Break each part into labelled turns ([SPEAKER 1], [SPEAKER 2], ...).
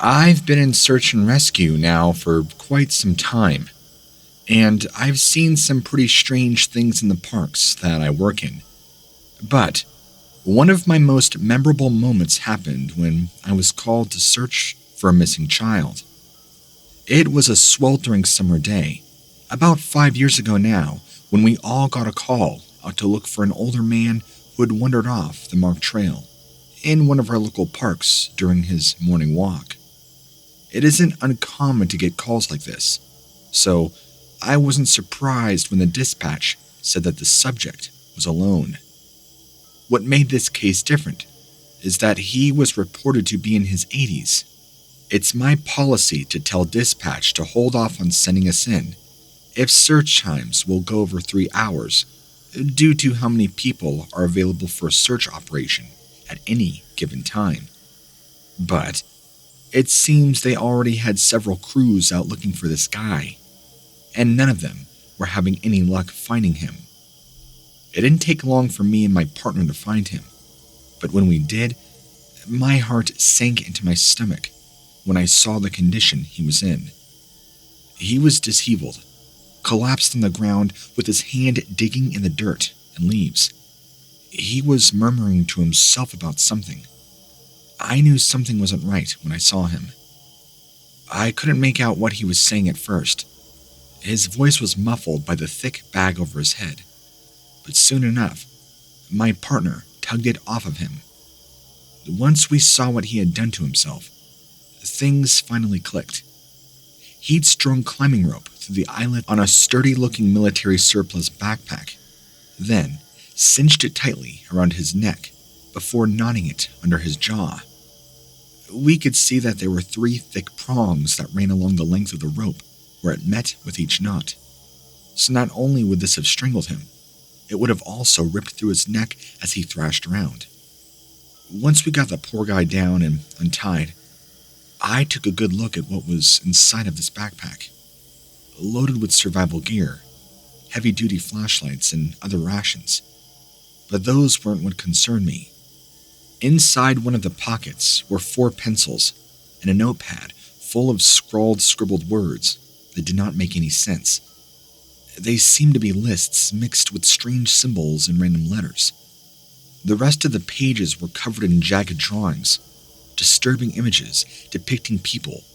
[SPEAKER 1] I've been in search and rescue now for quite some time, and I've seen some pretty strange things in the parks that I work in. But one of my most memorable moments happened when I was called to search for a missing child. It was a sweltering summer day, about 5 years ago now, when we all got a call out to look for an older man who had wandered off the marked trail in one of our local parks during his morning walk. It isn't uncommon to get calls like this, so I wasn't surprised when the dispatch said that the subject was alone. What made this case different is that he was reported to be in his 80s. It's my policy to tell dispatch to hold off on sending us in if search times will go over 3 hours due to how many people are available for a search operation at any given time. But it seems they already had several crews out looking for this guy, and none of them were having any luck finding him. It didn't take long for me and my partner to find him, but when we did, my heart sank into my stomach when I saw the condition he was in. He was disheveled, collapsed on the ground with his hand digging in the dirt and leaves. He was murmuring to himself about something. I knew something wasn't right when I saw him. I couldn't make out what he was saying at first. His voice was muffled by the thick bag over his head. But soon enough, my partner tugged it off of him. Once we saw what he had done to himself, things finally clicked. He'd strung climbing rope through the eyelet on a sturdy-looking military surplus backpack, then cinched it tightly around his neck before knotting it under his jaw. We could see that there were 3 thick prongs that ran along the length of the rope where it met with each knot. So not only would this have strangled him, it would have also ripped through his neck as he thrashed around. Once we got the poor guy down and untied, I took a good look at what was inside of this backpack. Loaded with survival gear, heavy-duty flashlights, and other rations. But those weren't what concerned me. Inside one of the pockets were 4 pencils and a notepad full of scribbled words that did not make any sense. They seemed to be lists mixed with strange symbols and random letters. The rest of the pages were covered in jagged drawings, disturbing images depicting people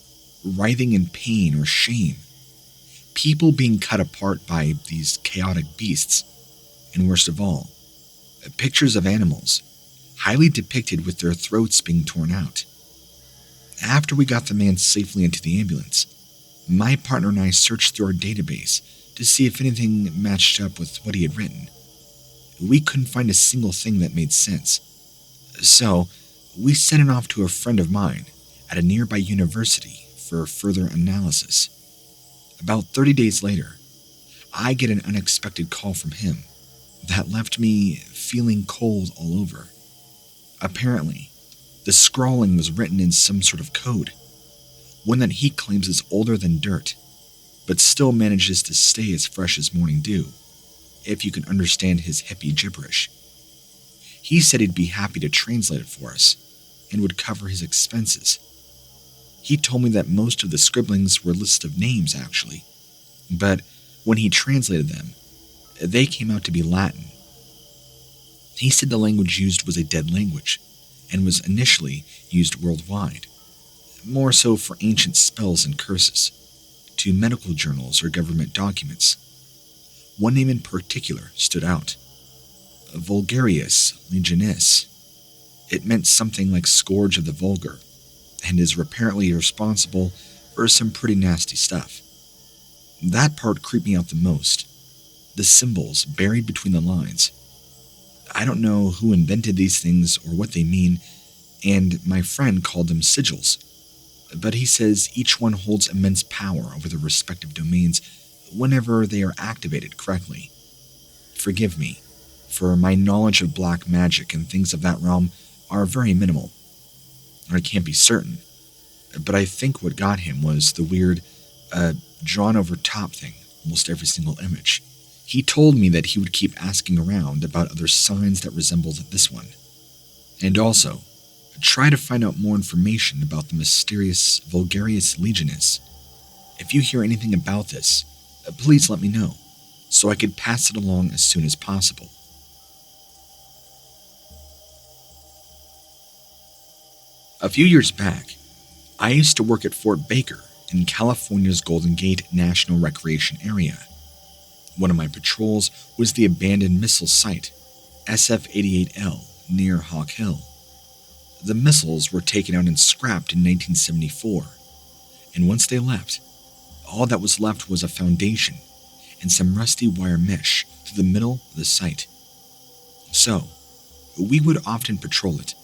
[SPEAKER 1] writhing in pain or shame, people being cut apart by these chaotic beasts, and worst of all, pictures of animals, highly depicted with their throats being torn out. After we got the man safely into the ambulance, my partner and I searched through our database to see if anything matched up with what he had written. We couldn't find a single thing that made sense. So, we sent it off to a friend of mine at a nearby university for further analysis. About 30 days later, I get an unexpected call from him that left me feeling cold all over. Apparently, the scrawling was written in some sort of code, one that he claims is older than dirt, but still manages to stay as fresh as morning dew, if you can understand his hippie gibberish. He said he'd be happy to translate it for us, and would cover his expenses. He told me that most of the scribblings were lists of names, actually, but when he translated them, they came out to be Latin. He said the language used was a dead language, and was initially used worldwide, more so for ancient spells and curses, to medical journals or government documents. One name in particular stood out: Vulgarius Legionis. It meant something like Scourge of the Vulgar, and is apparently responsible for some pretty nasty stuff. That part creeped me out the most. The symbols buried between the lines. I don't know who invented these things or what they mean, and my friend called them sigils, but he says each one holds immense power over their respective domains whenever they are activated correctly. Forgive me, for my knowledge of black magic and things of that realm are very minimal. I can't be certain, but I think what got him was the weird, drawn over top thing, almost every single image. He told me that he would keep asking around about other signs that resembled this one, and also Try to find out more information about the mysterious Vulgarius Legionis. If you hear anything about this, please let me know, so I could pass it along as soon as possible. A few years back, I used to work at Fort Baker in California's Golden Gate National Recreation Area. One of my patrols was the abandoned missile site, SF-88L, near Hawk Hill. The missiles were taken out and scrapped in 1974, and once they left, all that was left was a foundation and some rusty wire mesh through the middle of the site. So, we would often patrol it,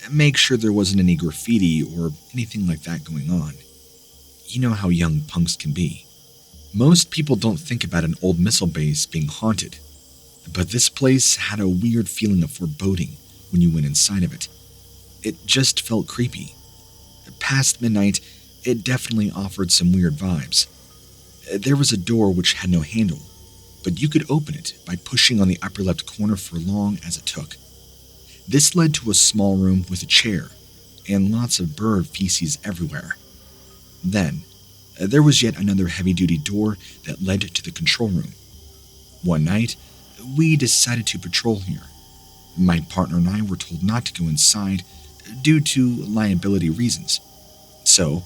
[SPEAKER 1] and make sure there wasn't any graffiti or anything like that going on. You know how young punks can be. Most people don't think about an old missile base being haunted, but this place had a weird feeling of foreboding when you went inside of it. It just felt creepy. Past midnight, it definitely offered some weird vibes. There was a door which had no handle, but you could open it by pushing on the upper left corner for long as it took. This led to a small room with a chair and lots of bird feces everywhere. Then, there was yet another heavy-duty door that led to the control room. One night, we decided to patrol here. My partner and I were told not to go inside due to liability reasons. So,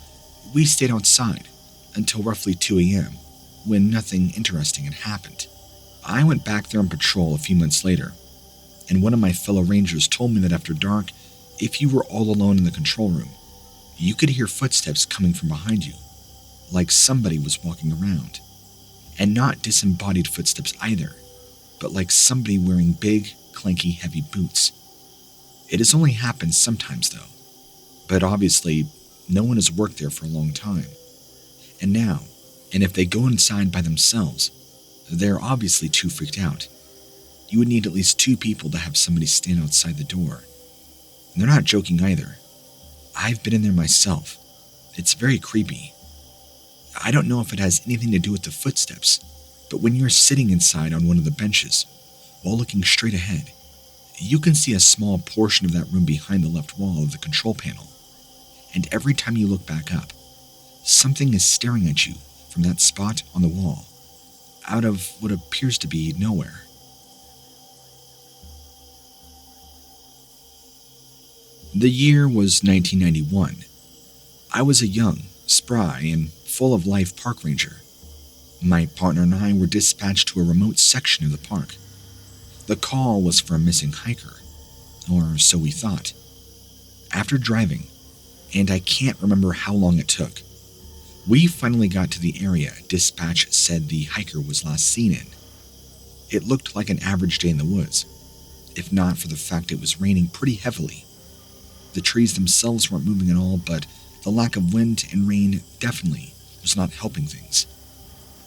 [SPEAKER 1] we stayed outside until roughly 2 a.m. when nothing interesting had happened. I went back there on patrol a few months later, and one of my fellow rangers told me that after dark, if you were all alone in the control room, you could hear footsteps coming from behind you, like somebody was walking around. And not disembodied footsteps either, but like somebody wearing big, clanky, heavy boots. It has only happened sometimes though, but obviously no one has worked there for a long time. And if they go inside by themselves, they're obviously too freaked out. You would need at least 2 people to have somebody stand outside the door. And they're not joking either. I've been in there myself. It's very creepy. I don't know if it has anything to do with the footsteps, but when you're sitting inside on one of the benches, while looking straight ahead, you can see a small portion of that room behind the left wall of the control panel. And every time you look back up, something is staring at you from that spot on the wall, out of what appears to be nowhere. The year was 1991. I was a young, spry, and full-of-life park ranger. My partner and I were dispatched to a remote section of the park. The call was for a missing hiker, or so we thought. After driving, and I can't remember how long it took, we finally got to the area dispatch said the hiker was last seen in. It looked like an average day in the woods, if not for the fact it was raining pretty heavily. The trees themselves weren't moving at all, but the lack of wind and rain definitely was not helping things.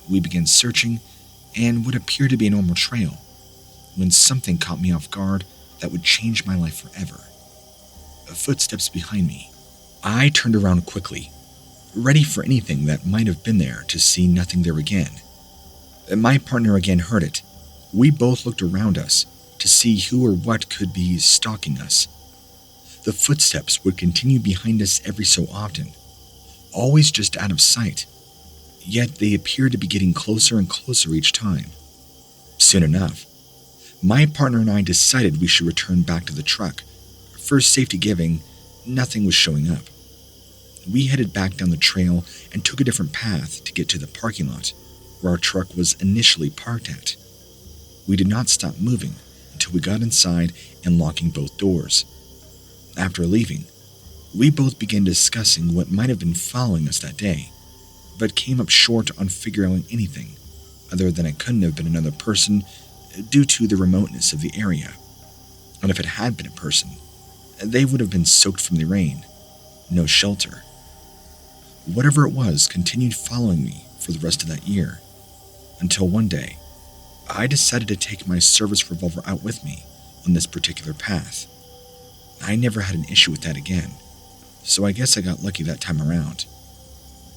[SPEAKER 1] We began searching, and what appeared to be a normal trail, when something caught me off guard that would change my life forever. Footsteps behind me. I turned around quickly, ready for anything that might have been there, to see nothing there again. My partner again heard it. We both looked around us to see who or what could be stalking us. The footsteps would continue behind us every so often, always just out of sight, yet they appeared to be getting closer and closer each time. Soon enough, my partner and I decided we should return back to the truck. For safety giving, nothing was showing up. We headed back down the trail and took a different path to get to the parking lot where our truck was initially parked at. We did not stop moving until we got inside and locking both doors. After leaving, we both began discussing what might have been following us that day, but came up short on figuring out anything other than it couldn't have been another person due to the remoteness of the area. And if it had been a person, they would have been soaked from the rain, no shelter. Whatever it was continued following me for the rest of that year, until one day, I decided to take my service revolver out with me on this particular path. I never had an issue with that again, so I guess I got lucky that time around.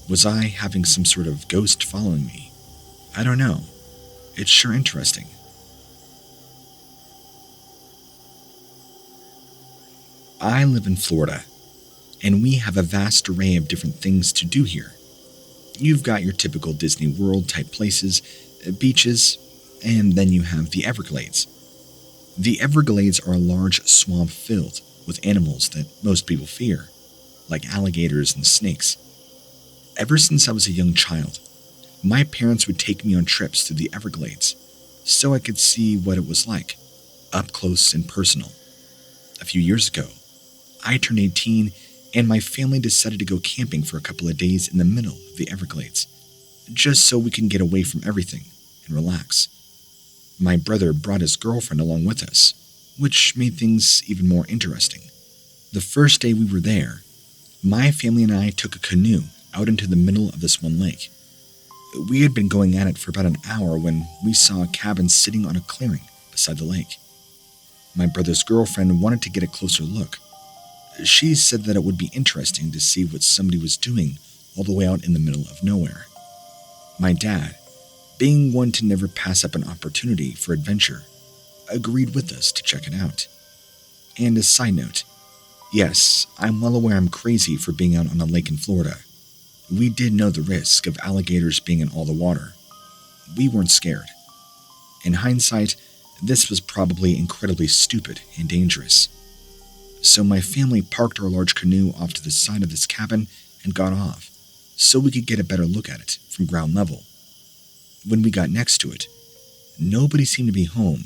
[SPEAKER 1] Was I having some sort of ghost following me? I don't know. It's sure interesting. I live in Florida, and we have a vast array of different things to do here. You've got your typical Disney World type places, beaches, and then you have the Everglades. The Everglades are a large swamp filled with animals that most people fear, like alligators and snakes. Ever since I was a young child, my parents would take me on trips through the Everglades so I could see what it was like, up close and personal. A few years ago, I turned 18 and my family decided to go camping for a couple of days in the middle of the Everglades, just so we can get away from everything and relax. My brother brought his girlfriend along with us, which made things even more interesting. The first day we were there, my family and I took a canoe out into the middle of this one lake. We had been going at it for about an hour when we saw a cabin sitting on a clearing beside the lake. My brother's girlfriend wanted to get a closer look. She said that it would be interesting to see what somebody was doing all the way out in the middle of nowhere. My dad, being one to never pass up an opportunity for adventure, agreed with us to check it out. And a side note, yes, I'm well aware I'm crazy for being out on a lake in Florida. We did know the risk of alligators being in all the water. We weren't scared. In hindsight, this was probably incredibly stupid and dangerous. So my family parked our large canoe off to the side of this cabin and got off, so we could get a better look at it from ground level. When we got next to it, nobody seemed to be home,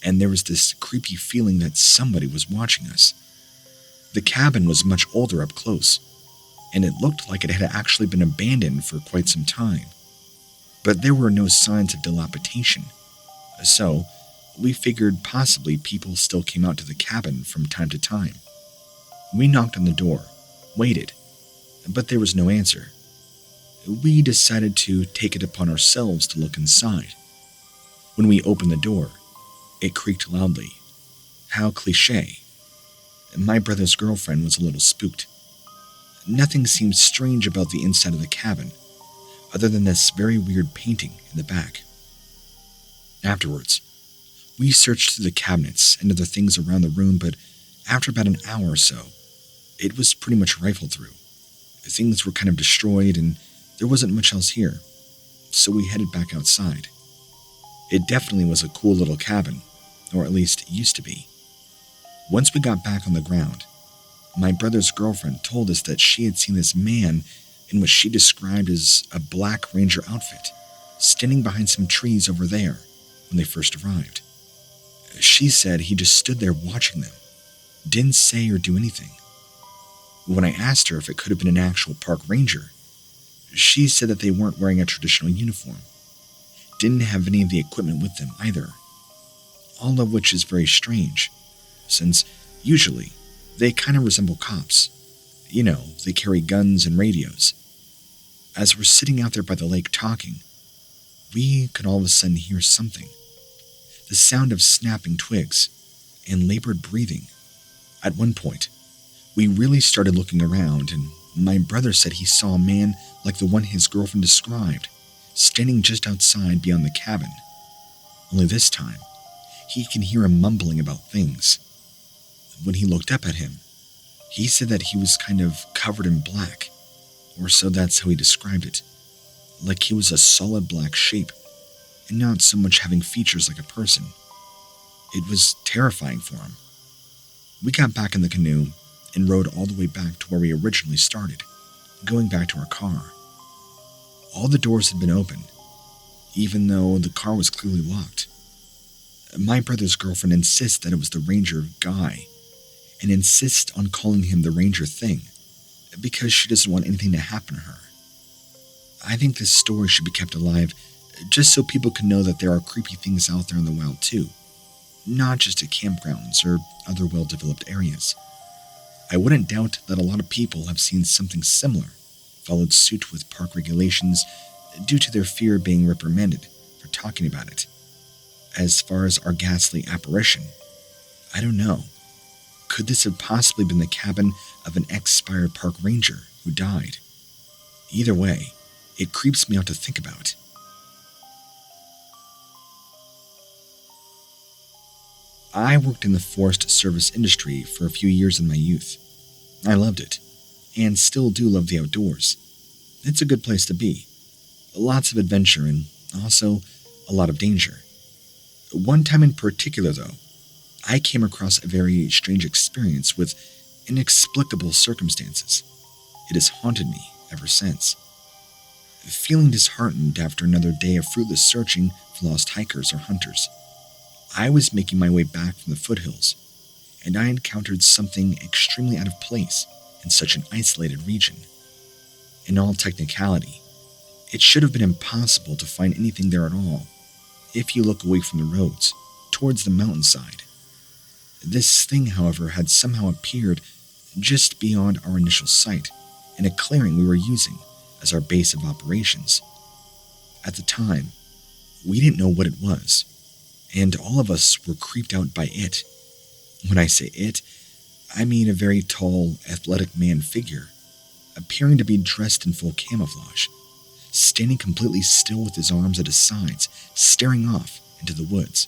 [SPEAKER 1] and there was this creepy feeling that somebody was watching us. The cabin was much older up close, and it looked like it had actually been abandoned for quite some time. But there were no signs of dilapidation, so we figured possibly people still came out to the cabin from time to time. We knocked on the door, waited, but there was no answer. We decided to take it upon ourselves to look inside. When we opened the door, it creaked loudly. How cliché. My brother's girlfriend was a little spooked. Nothing seemed strange about the inside of the cabin, other than this very weird painting in the back. Afterwards, we searched through the cabinets and other things around the room, but after about an hour or so, it was pretty much rifled through. Things were kind of destroyed and there wasn't much else here, so we headed back outside. It definitely was a cool little cabin, or at least used to be. Once we got back on the ground, my brother's girlfriend told us that she had seen this man in what she described as a Black Ranger outfit, standing behind some trees over there when they first arrived. She said he just stood there watching them, didn't say or do anything. When I asked her if it could have been an actual park ranger, she said that they weren't wearing a traditional uniform, didn't have any of the equipment with them either, all of which is very strange, since usually they kind of resemble cops. You know, they carry guns and radios. As we're sitting out there by the lake talking, we could all of a sudden hear something. The sound of snapping twigs and labored breathing. At one point, we really started looking around, and my brother said he saw a man like the one his girlfriend described, standing just outside beyond the cabin. Only this time, he can hear him mumbling about things. When he looked up at him, he said that he was kind of covered in black, or so that's how he described it, like he was a solid black shape, and not so much having features like a person. It was terrifying for him. We got back in the canoe and rode all the way back to where we originally started, going back to our car. All the doors had been open, even though the car was clearly locked. My brother's girlfriend insists that it was the ranger guy, and insists on calling him the ranger thing, because she doesn't want anything to happen to her. I think this story should be kept alive just so people can know that there are creepy things out there in the wild too, not just at campgrounds or other well-developed areas. I wouldn't doubt that a lot of people have seen something similar, followed suit with park regulations due to their fear of being reprimanded for talking about it. As far as our ghastly apparition, I don't know. Could this have possibly been the cabin of an expired park ranger who died? Either way, it creeps me out to think about. I worked in the forest service industry for a few years in my youth. I loved it, and still do love the outdoors. It's a good place to be. Lots of adventure and also a lot of danger. One time in particular, though, I came across a very strange experience with inexplicable circumstances. It has haunted me ever since. Feeling disheartened after another day of fruitless searching for lost hikers or hunters, I was making my way back from the foothills, and I encountered something extremely out of place in such an isolated region. In all technicality, it should have been impossible to find anything there at all if you look away from the roads towards the mountainside. This thing, however, had somehow appeared just beyond our initial sight in a clearing we were using as our base of operations. At the time, we didn't know what it was, and all of us were creeped out by it. When I say it, I mean a very tall, athletic man figure, appearing to be dressed in full camouflage, standing completely still with his arms at his sides, staring off into the woods,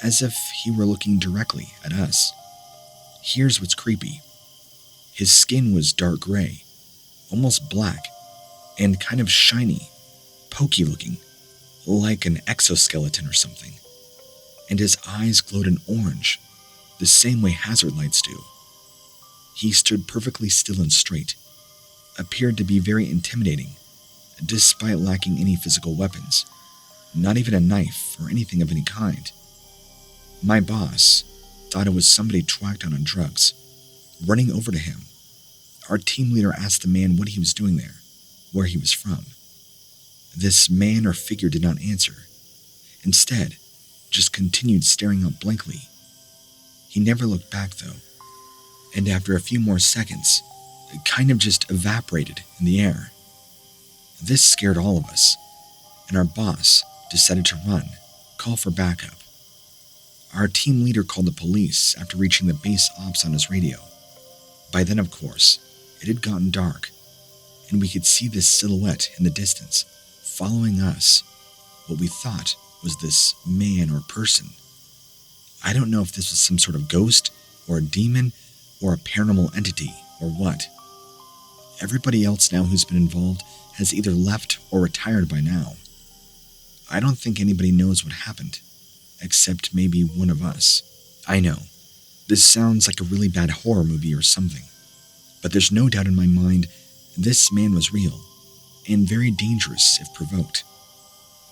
[SPEAKER 1] as if he were looking directly at us. Here's what's creepy. His skin was dark gray, almost black, and kind of shiny, pokey looking, like an exoskeleton or something. And his eyes glowed in orange, the same way hazard lights do. He stood perfectly still and straight, appeared to be very intimidating, despite lacking any physical weapons, not even a knife or anything of any kind. My boss thought it was somebody twacked on drugs. Running over to him, our team leader asked the man what he was doing there, where he was from. This man or figure did not answer. Instead, just continued staring out blankly. He never looked back, though, and after a few more seconds, it kind of just evaporated in the air. This scared all of us, and our boss decided to run, call for backup. Our team leader called the police after reaching the base ops on his radio. By then, of course, it had gotten dark, and we could see this silhouette in the distance, following us, what we thought was this man or person. I don't know if this was some sort of ghost, or a demon, or a paranormal entity, or what. Everybody else now who's been involved has either left or retired by now. I don't think anybody knows what happened, except maybe one of us. I know, this sounds like a really bad horror movie or something, but there's no doubt in my mind this man was real, and very dangerous if provoked.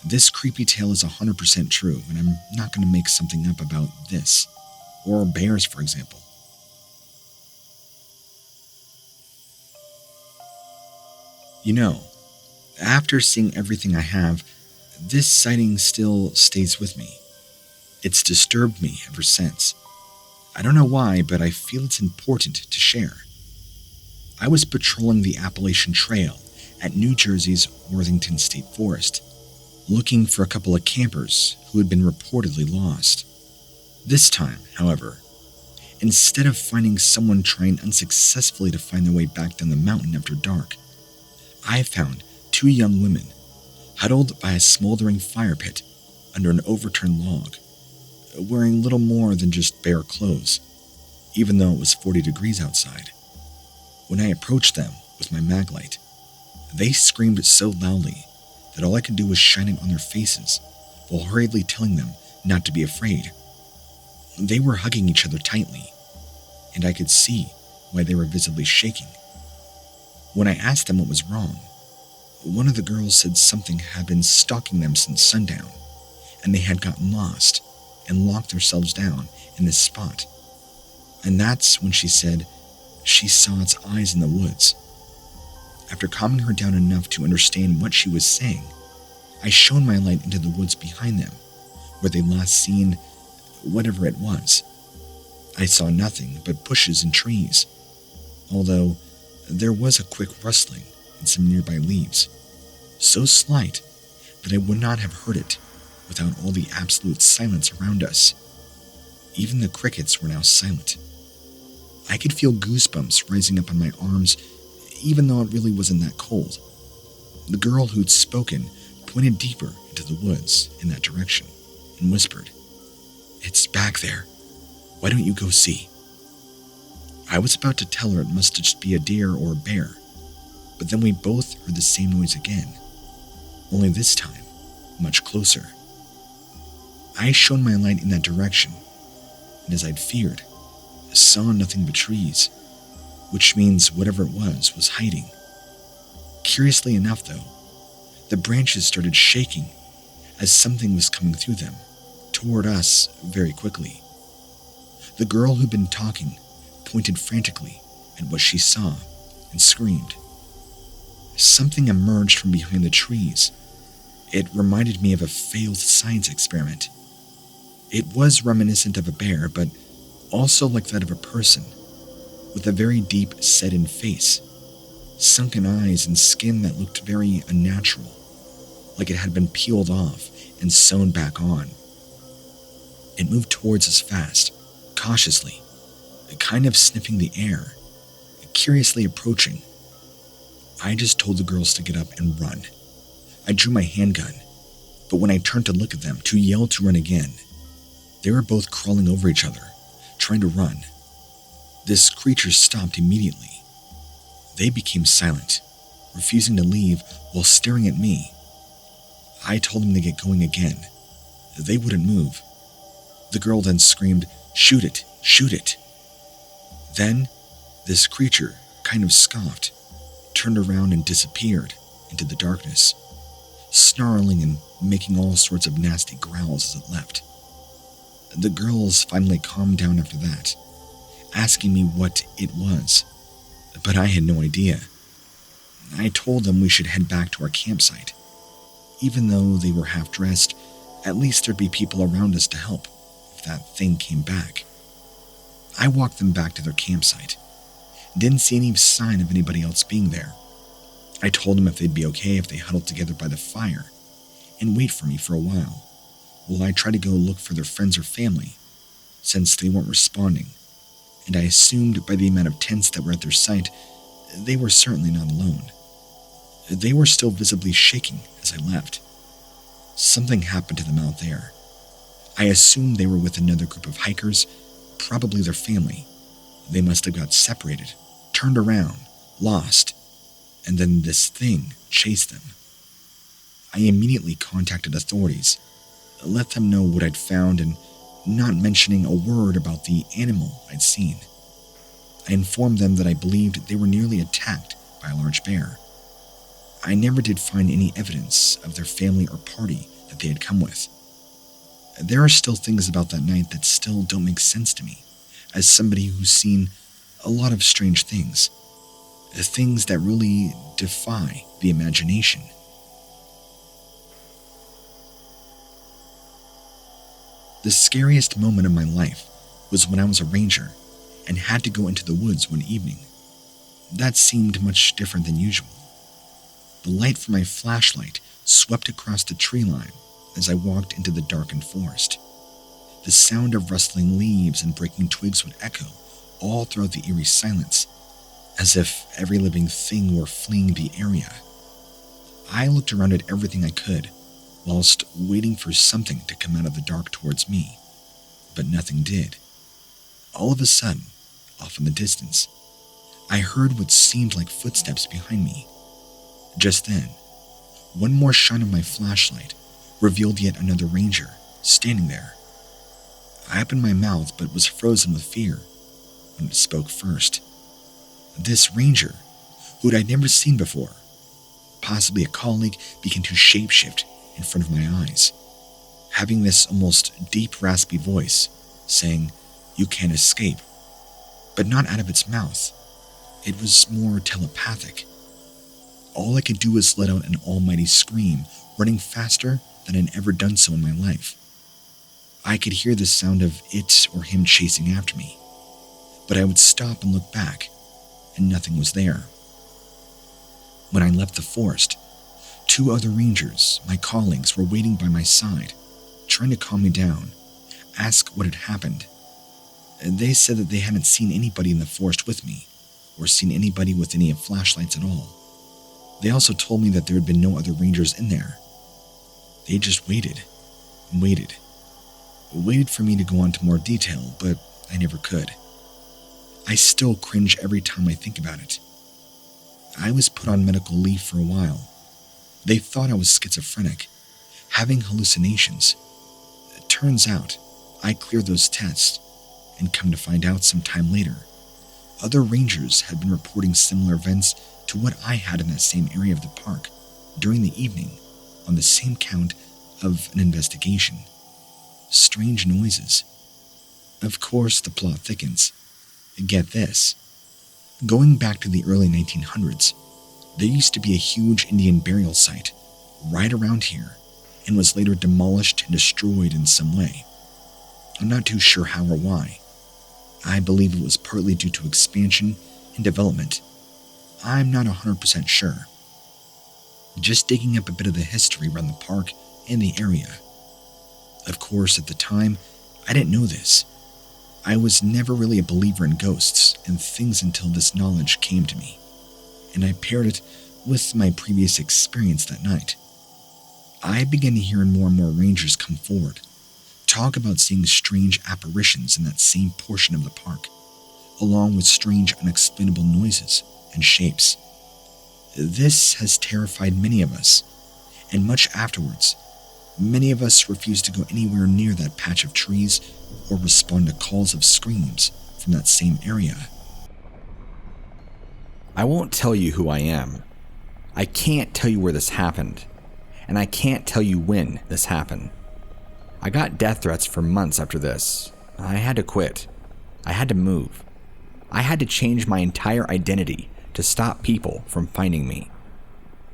[SPEAKER 1] This creepy tale is 100% true, and I'm not going to make something up about this, or bears, for example. You know, after seeing everything I have, this sighting still stays with me. It's disturbed me ever since. I don't know why, but I feel it's important to share. I was patrolling the Appalachian Trail at New Jersey's Worthington State Forest, looking for a couple of campers who had been reportedly lost. This time, however, instead of finding someone trying unsuccessfully to find their way back down the mountain after dark, I found two young women huddled by a smoldering fire pit under an overturned log, wearing little more than just bare clothes, even though it was 40 degrees outside. When I approached them with my maglite, they screamed so loudly that all I could do was shine it on their faces while hurriedly telling them not to be afraid. They were hugging each other tightly, and I could see why they were visibly shaking. When I asked them what was wrong, one of the girls said something had been stalking them since sundown, and they had gotten lost and locked themselves down in this spot. And that's when she said she saw its eyes in the woods. After calming her down enough to understand what she was saying, I shone my light into the woods behind them, where they'd last seen whatever it was. I saw nothing but bushes and trees, although there was a quick rustling in some nearby leaves, so slight that I would not have heard it without all the absolute silence around us. Even the crickets were now silent. I could feel goosebumps rising up on my arms, even though it really wasn't that cold. The girl who'd spoken pointed deeper into the woods in that direction and whispered, "It's back there. Why don't you go see?" I was about to tell her it must just be a deer or a bear, but then we both heard the same noise again, only this time much closer. I shone my light in that direction, and as I'd feared, saw nothing but trees, which means whatever it was hiding. Curiously enough, though, the branches started shaking as something was coming through them, toward us very quickly. The girl who'd been talking pointed frantically at what she saw and screamed. Something emerged from behind the trees. It reminded me of a failed science experiment. It was reminiscent of a bear, but also like that of a person, with a very deep set-in face, sunken eyes and skin that looked very unnatural, like it had been peeled off and sewn back on. It moved towards us fast, cautiously, kind of sniffing the air, curiously approaching. I just told the girls to get up and run. I drew my handgun, but when I turned to look at them, to yell to run again, they were both crawling over each other, trying to run. This creature stopped immediately. They became silent, refusing to leave while staring at me. I told them to get going again. They wouldn't move. The girl then screamed, "Shoot it! Shoot it!" Then, this creature kind of scoffed, turned around and disappeared into the darkness, snarling and making all sorts of nasty growls as it left. The girls finally calmed down after that, asking me what it was, but I had no idea. I told them we should head back to our campsite. Even though they were half-dressed, at least there'd be people around us to help if that thing came back. I walked them back to their campsite. Didn't see any sign of anybody else being there. I told them if they'd be okay if they huddled together by the fire and wait for me for a while I tried to go look for their friends or family, since they weren't responding, and I assumed by the amount of tents that were at their site, they were certainly not alone. They were still visibly shaking as I left. Something happened to them out there. I assumed they were with another group of hikers, probably their family. They must have got separated, turned around, lost, and then this thing chased them. I immediately contacted authorities, let them know what I'd found and not mentioning a word about the animal I'd seen. I informed them that I believed they were nearly attacked by a large bear. I never did find any evidence of their family or party that they had come with. There are still things about that night that still don't make sense to me, as somebody who's seen a lot of strange things that really defy the imagination. The scariest moment of my life was when I was a ranger and had to go into the woods one evening. That seemed much different than usual. The light from my flashlight swept across the tree line as I walked into the darkened forest. The sound of rustling leaves and breaking twigs would echo all throughout the eerie silence, as if every living thing were fleeing the area. I looked around at everything I could, whilst waiting for something to come out of the dark towards me, but nothing did. All of a sudden, off in the distance, I heard what seemed like footsteps behind me. Just then, one more shine of my flashlight revealed yet another ranger standing there. I opened my mouth but was frozen with fear when it spoke first. This ranger, who I'd never seen before, possibly a colleague, began to shapeshift in front of my eyes, having this almost deep, raspy voice saying, "You can't escape," but not out of its mouth. It was more telepathic. All I could do was let out an almighty scream, running faster than I'd ever done so in my life. I could hear the sound of it or him chasing after me, but I would stop and look back, and nothing was there. When I left the forest, 2 other rangers, my colleagues, were waiting by my side, trying to calm me down, ask what had happened. They said that they hadn't seen anybody in the forest with me, or seen anybody with any flashlights at all. They also told me that there had been no other rangers in there. They just waited and waited. Waited for me to go on to more detail, but I never could. I still cringe every time I think about it. I was put on medical leave for a while. They thought I was schizophrenic, having hallucinations. It turns out I cleared those tests, and come to find out some time later, other rangers had been reporting similar events to what I had in that same area of the park during the evening on the same count of an investigation. Strange noises. Of course, the plot thickens. Get this. Going back to the early 1900s, there used to be a huge Indian burial site right around here and was later demolished and destroyed in some way. I'm not too sure how or why. I believe it was partly due to expansion and development. I'm not 100% sure. Just digging up a bit of the history around the park and the area. Of course, at the time, I didn't know this. I was never really a believer in ghosts and things until this knowledge came to me, and I paired it with my previous experience that night. I began hearing more and more rangers come forward, talk about seeing strange apparitions in that same portion of the park, along with strange unexplainable noises and shapes. This has terrified many of us, and much afterwards, many of us refused to go anywhere near that patch of trees or respond to calls of screams from that same area.
[SPEAKER 2] I won't tell you who I am. I can't tell you where this happened, and I can't tell you when this happened. I got death threats for months after this. I had to quit. I had to move. I had to change my entire identity to stop people from finding me.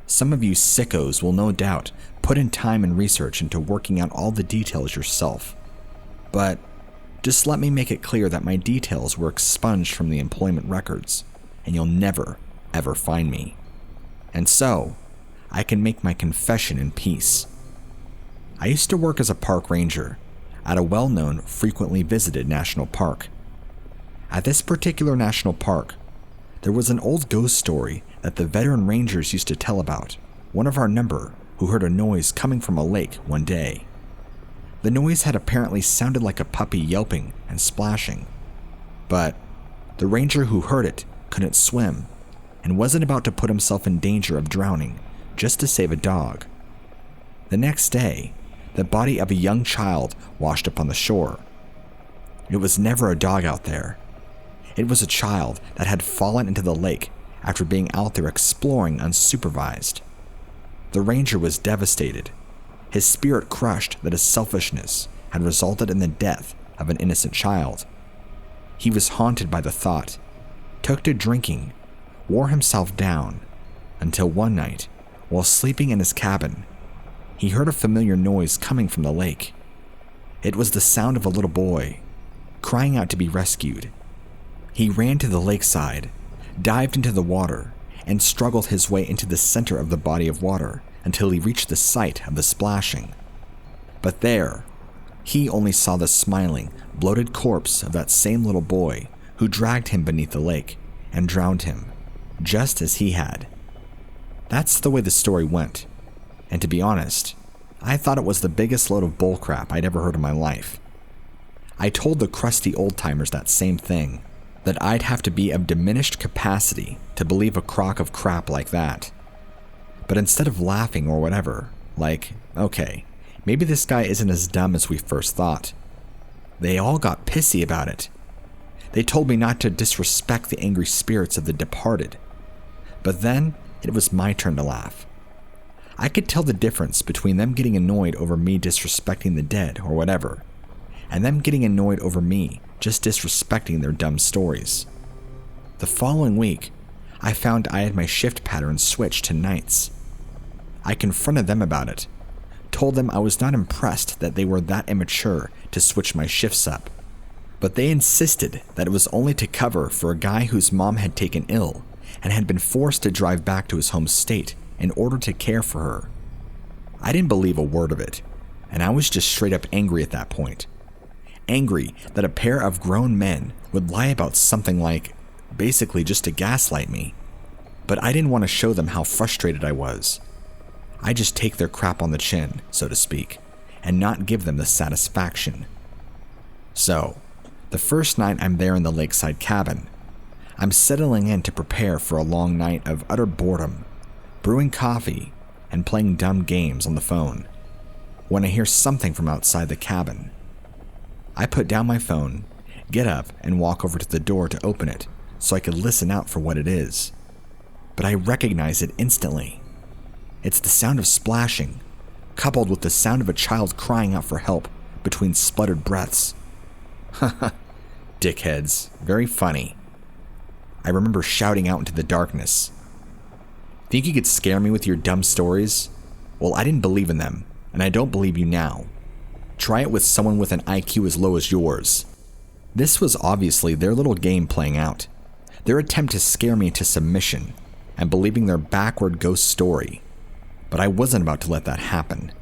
[SPEAKER 2] Some of you sickos will no doubt put in time and research into working out all the details yourself. But just let me make it clear that my details were expunged from the employment records, and you'll never, ever find me. And so, I can make my confession in peace. I used to work as a park ranger at a well-known, frequently visited national park. At this particular national park, there was an old ghost story that the veteran rangers used to tell about one of our number who heard a noise coming from a lake one day. The noise had apparently sounded like a puppy yelping and splashing, but the ranger who heard it couldn't swim and wasn't about to put himself in danger of drowning just to save a dog. The next day, the body of a young child washed up on the shore. It was never a dog out there. It was a child that had fallen into the lake after being out there exploring unsupervised. The ranger was devastated, his spirit crushed that his selfishness had resulted in the death of an innocent child. He was haunted by the thought, took to drinking, wore himself down, until one night, while sleeping in his cabin, he heard a familiar noise coming from the lake. It was the sound of a little boy, crying out to be rescued. He ran to the lakeside, dived into the water, and struggled his way into the center of the body of water until he reached the site of the splashing. But there, he only saw the smiling, bloated corpse of that same little boy who dragged him beneath the lake and drowned him, just as he had. That's the way the story went, and to be honest, I thought it was the biggest load of bullcrap I'd ever heard in my life. I told the crusty old-timers that same thing, that I'd have to be of diminished capacity to believe a crock of crap like that. But instead of laughing or whatever, like, okay, maybe this guy isn't as dumb as we first thought, they all got pissy about it. They told me not to disrespect the angry spirits of the departed. But then, it was my turn to laugh. I could tell the difference between them getting annoyed over me disrespecting the dead or whatever, and them getting annoyed over me just disrespecting their dumb stories. The following week, I found I had my shift pattern switched to nights. I confronted them about it, told them I was not impressed that they were that immature to switch my shifts up, but they insisted that it was only to cover for a guy whose mom had taken ill and had been forced to drive back to his home state in order to care for her. I didn't believe a word of it, and I was just straight up angry at that point. Angry that a pair of grown men would lie about something like, basically just to gaslight me. But I didn't want to show them how frustrated I was. I just take their crap on the chin, so to speak, and not give them the satisfaction. So, The first night I'm there in the lakeside cabin, I'm settling in to prepare for a long night of utter boredom, brewing coffee, and playing dumb games on the phone, when I hear something from outside the cabin. I put down my phone, get up, and walk over to the door to open it so I could listen out for what it is. But I recognize it instantly. It's the sound of splashing, coupled with the sound of a child crying out for help between spluttered breaths. Haha, dickheads, very funny. I remember shouting out into the darkness. Think you could scare me with your dumb stories? Well, I didn't believe in them, and I don't believe you now. Try it with someone with an IQ as low as yours. This was obviously their little game playing out, their attempt to scare me into submission and believing their backward ghost story. But I wasn't about to let that happen.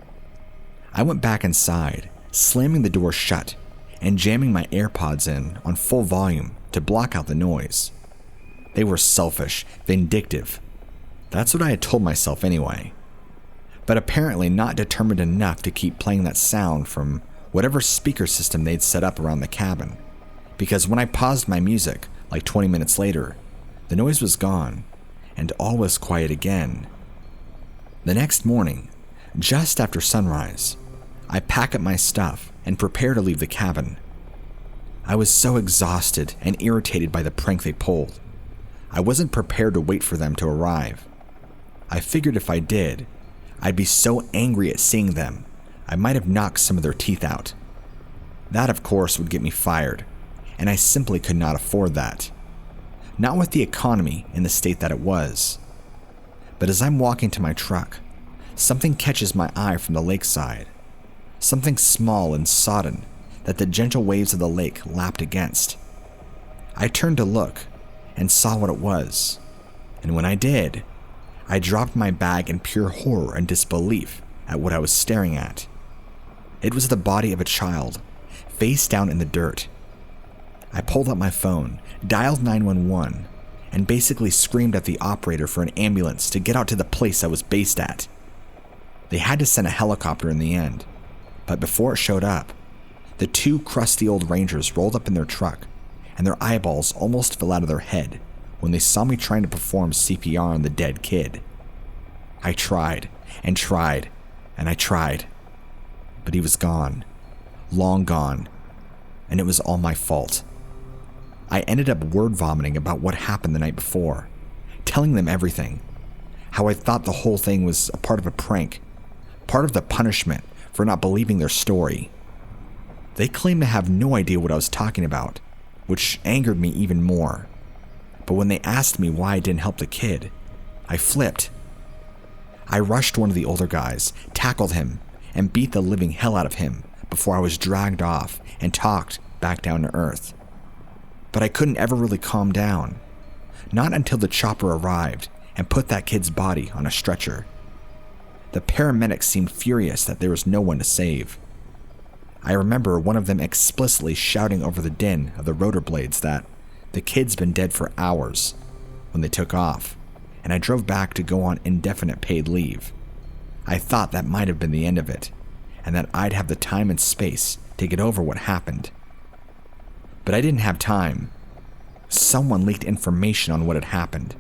[SPEAKER 2] I went back inside, slamming the door shut and jamming my AirPods in on full volume to block out the noise. They were selfish, vindictive. That's what I had told myself anyway. But apparently not determined enough to keep playing that sound from whatever speaker system they'd set up around the cabin. Because when I paused my music, like 20 minutes later, the noise was gone, and all was quiet again. The next morning, just after sunrise, I pack up my stuff and prepare to leave the cabin. I was so exhausted and irritated by the prank they pulled. I wasn't prepared to wait for them to arrive. I figured if I did, I'd be so angry at seeing them, I might have knocked some of their teeth out. That, of course, would get me fired, and I simply could not afford that. Not with the economy in the state that it was. But as I'm walking to my truck, something catches my eye from the lakeside. Something small and sodden that the gentle waves of the lake lapped against. I turned to look and saw what it was, and when I did, I dropped my bag in pure horror and disbelief at what I was staring at. It was the body of a child, face down in the dirt. I pulled out my phone, dialed 911, and basically screamed at the operator for an ambulance to get out to the place I was based at. They had to send a helicopter in the end, but before it showed up, the two crusty old rangers rolled up in their truck, and their eyeballs almost fell out of their head when they saw me trying to perform CPR on the dead kid. I tried, and tried, and I tried, but he was gone, long gone, and it was all my fault. I ended up word vomiting about what happened the night before, telling them everything, how I thought the whole thing was a part of a prank, part of the punishment for not believing their story. They claimed to have no idea what I was talking about, which angered me even more. But when they asked me why I didn't help the kid, I flipped. I rushed one of the older guys, tackled him, and beat the living hell out of him before I was dragged off and talked back down to earth. But I couldn't ever really calm down, not until the chopper arrived and put that kid's body on a stretcher. The paramedics seemed furious that there was no one to save. I remember one of them explicitly shouting over the din of the rotor blades that the kid's been dead for hours when they took off, and I drove back to go on indefinite paid leave. I thought that might have been the end of it, and that I'd have the time and space to get over what happened. But I didn't have time. Someone leaked information on what had happened.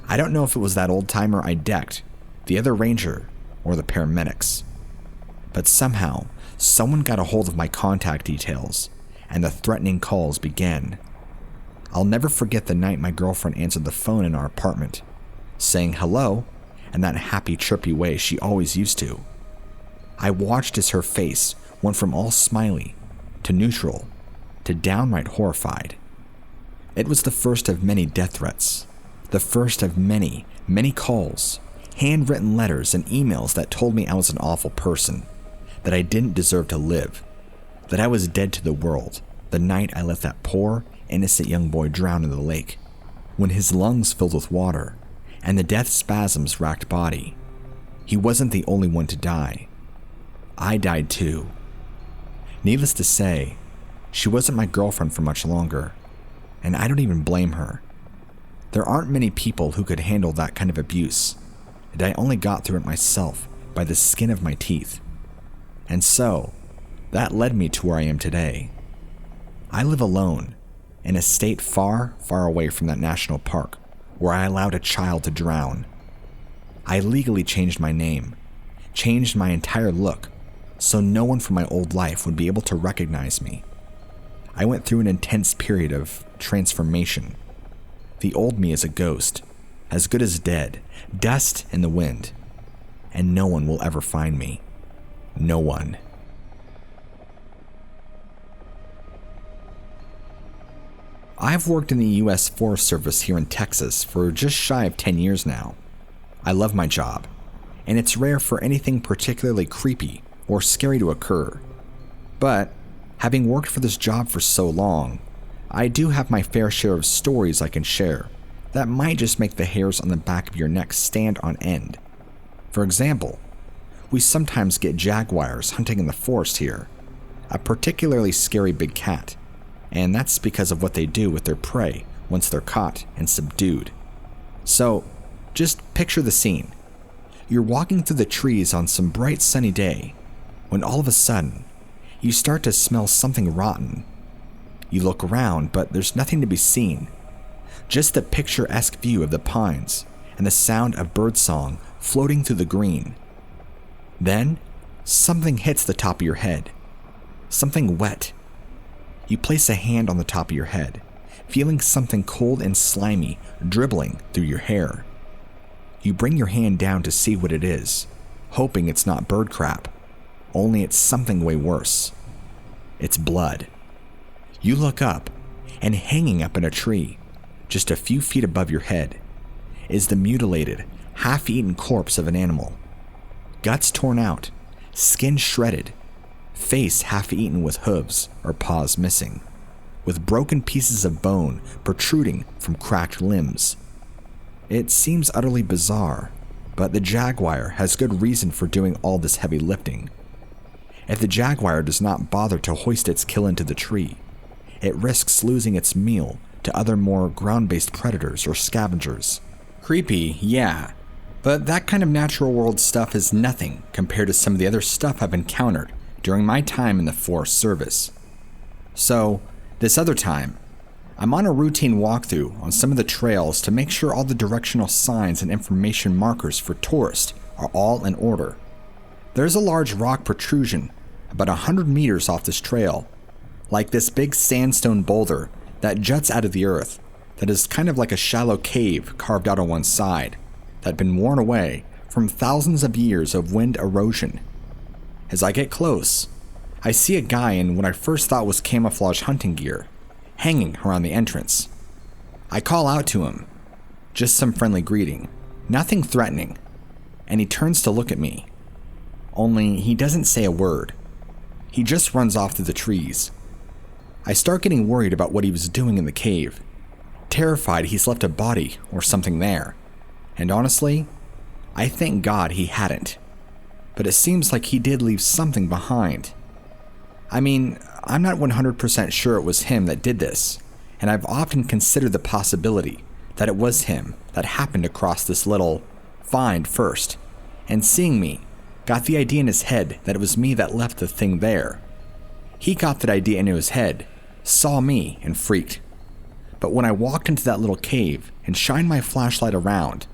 [SPEAKER 2] I don't know if it was that old-timer I decked, the other ranger, or the paramedics. But somehow, someone got a hold of my contact details, and the threatening calls began. I'll never forget the night my girlfriend answered the phone in our apartment, saying hello in that happy, chirpy way she always used to. I watched as her face went from all smiley to neutral to downright horrified. It was the first of many death threats, the first of many, many calls, handwritten letters and emails that told me I was an awful person, that I didn't deserve to live, that I was dead to the world the night I let that poor, innocent young boy drown in the lake, when his lungs filled with water and the death spasms racked body. He wasn't the only one to die. I died too. Needless to say, she wasn't my girlfriend for much longer, and I don't even blame her. There aren't many people who could handle that kind of abuse, and I only got through it myself by the skin of my teeth. And so, that led me to where I am today. I live alone, in a state far, far away from that national park, where I allowed a child to drown. I legally changed my name, changed my entire look, so no one from my old life would be able to recognize me. I went through an intense period of transformation. The old me is a ghost, as good as dead, dust in the wind, and no one will ever find me. No one. I've worked in the U.S. Forest Service here in Texas for just shy of 10 years now. I love my job, and it's rare for anything particularly creepy or scary to occur. But, having worked for this job for so long, I do have my fair share of stories I can share that might just make the hairs on the back of your neck stand on end. For example, we sometimes get jaguars hunting in the forest here, a particularly scary big cat, and that's because of what they do with their prey once they're caught and subdued. So, just picture the scene. You're walking through the trees on some bright sunny day, when all of a sudden, you start to smell something rotten. You look around, but there's nothing to be seen. Just the picturesque view of the pines and the sound of birdsong floating through the green. Then, something hits the top of your head. Something wet. You place a hand on the top of your head, feeling something cold and slimy dribbling through your hair. You bring your hand down to see what it is, hoping it's not bird crap, only it's something way worse. It's blood. You look up, and hanging up in a tree, just a few feet above your head, is the mutilated, half-eaten corpse of an animal. Guts torn out, skin shredded, face half-eaten with hooves or paws missing, with broken pieces of bone protruding from cracked limbs. It seems utterly bizarre, but the jaguar has good reason for doing all this heavy lifting. If the jaguar does not bother to hoist its kill into the tree, it risks losing its meal to other more ground-based predators or scavengers. Creepy, yeah, but that kind of natural world stuff is nothing compared to some of the other stuff I've encountered during my time in the Forest Service. So, this other time, I'm on a routine walkthrough on some of the trails to make sure all the directional signs and information markers for tourists are all in order. There's a large rock protrusion about 100 meters off this trail, like this big sandstone boulder that juts out of the earth, that is kind of like a shallow cave carved out on one side, that had been worn away from thousands of years of wind erosion. As I get close, I see a guy in what I first thought was camouflage hunting gear, hanging around the entrance. I call out to him, just some friendly greeting, nothing threatening, and he turns to look at me. Only he doesn't say a word. He just runs off through the trees. I start getting worried about what he was doing in the cave, terrified he's left a body or something there. And honestly, I thank God he hadn't. But it seems like he did leave something behind. I mean, I'm not 100% sure it was him that did this, and I've often considered the possibility that it was him that happened across this little find first, and seeing me, got the idea in his head that it was me that left the thing there. He got that idea into his head, saw me, and freaked. But when I walked into that little cave and shined my flashlight around,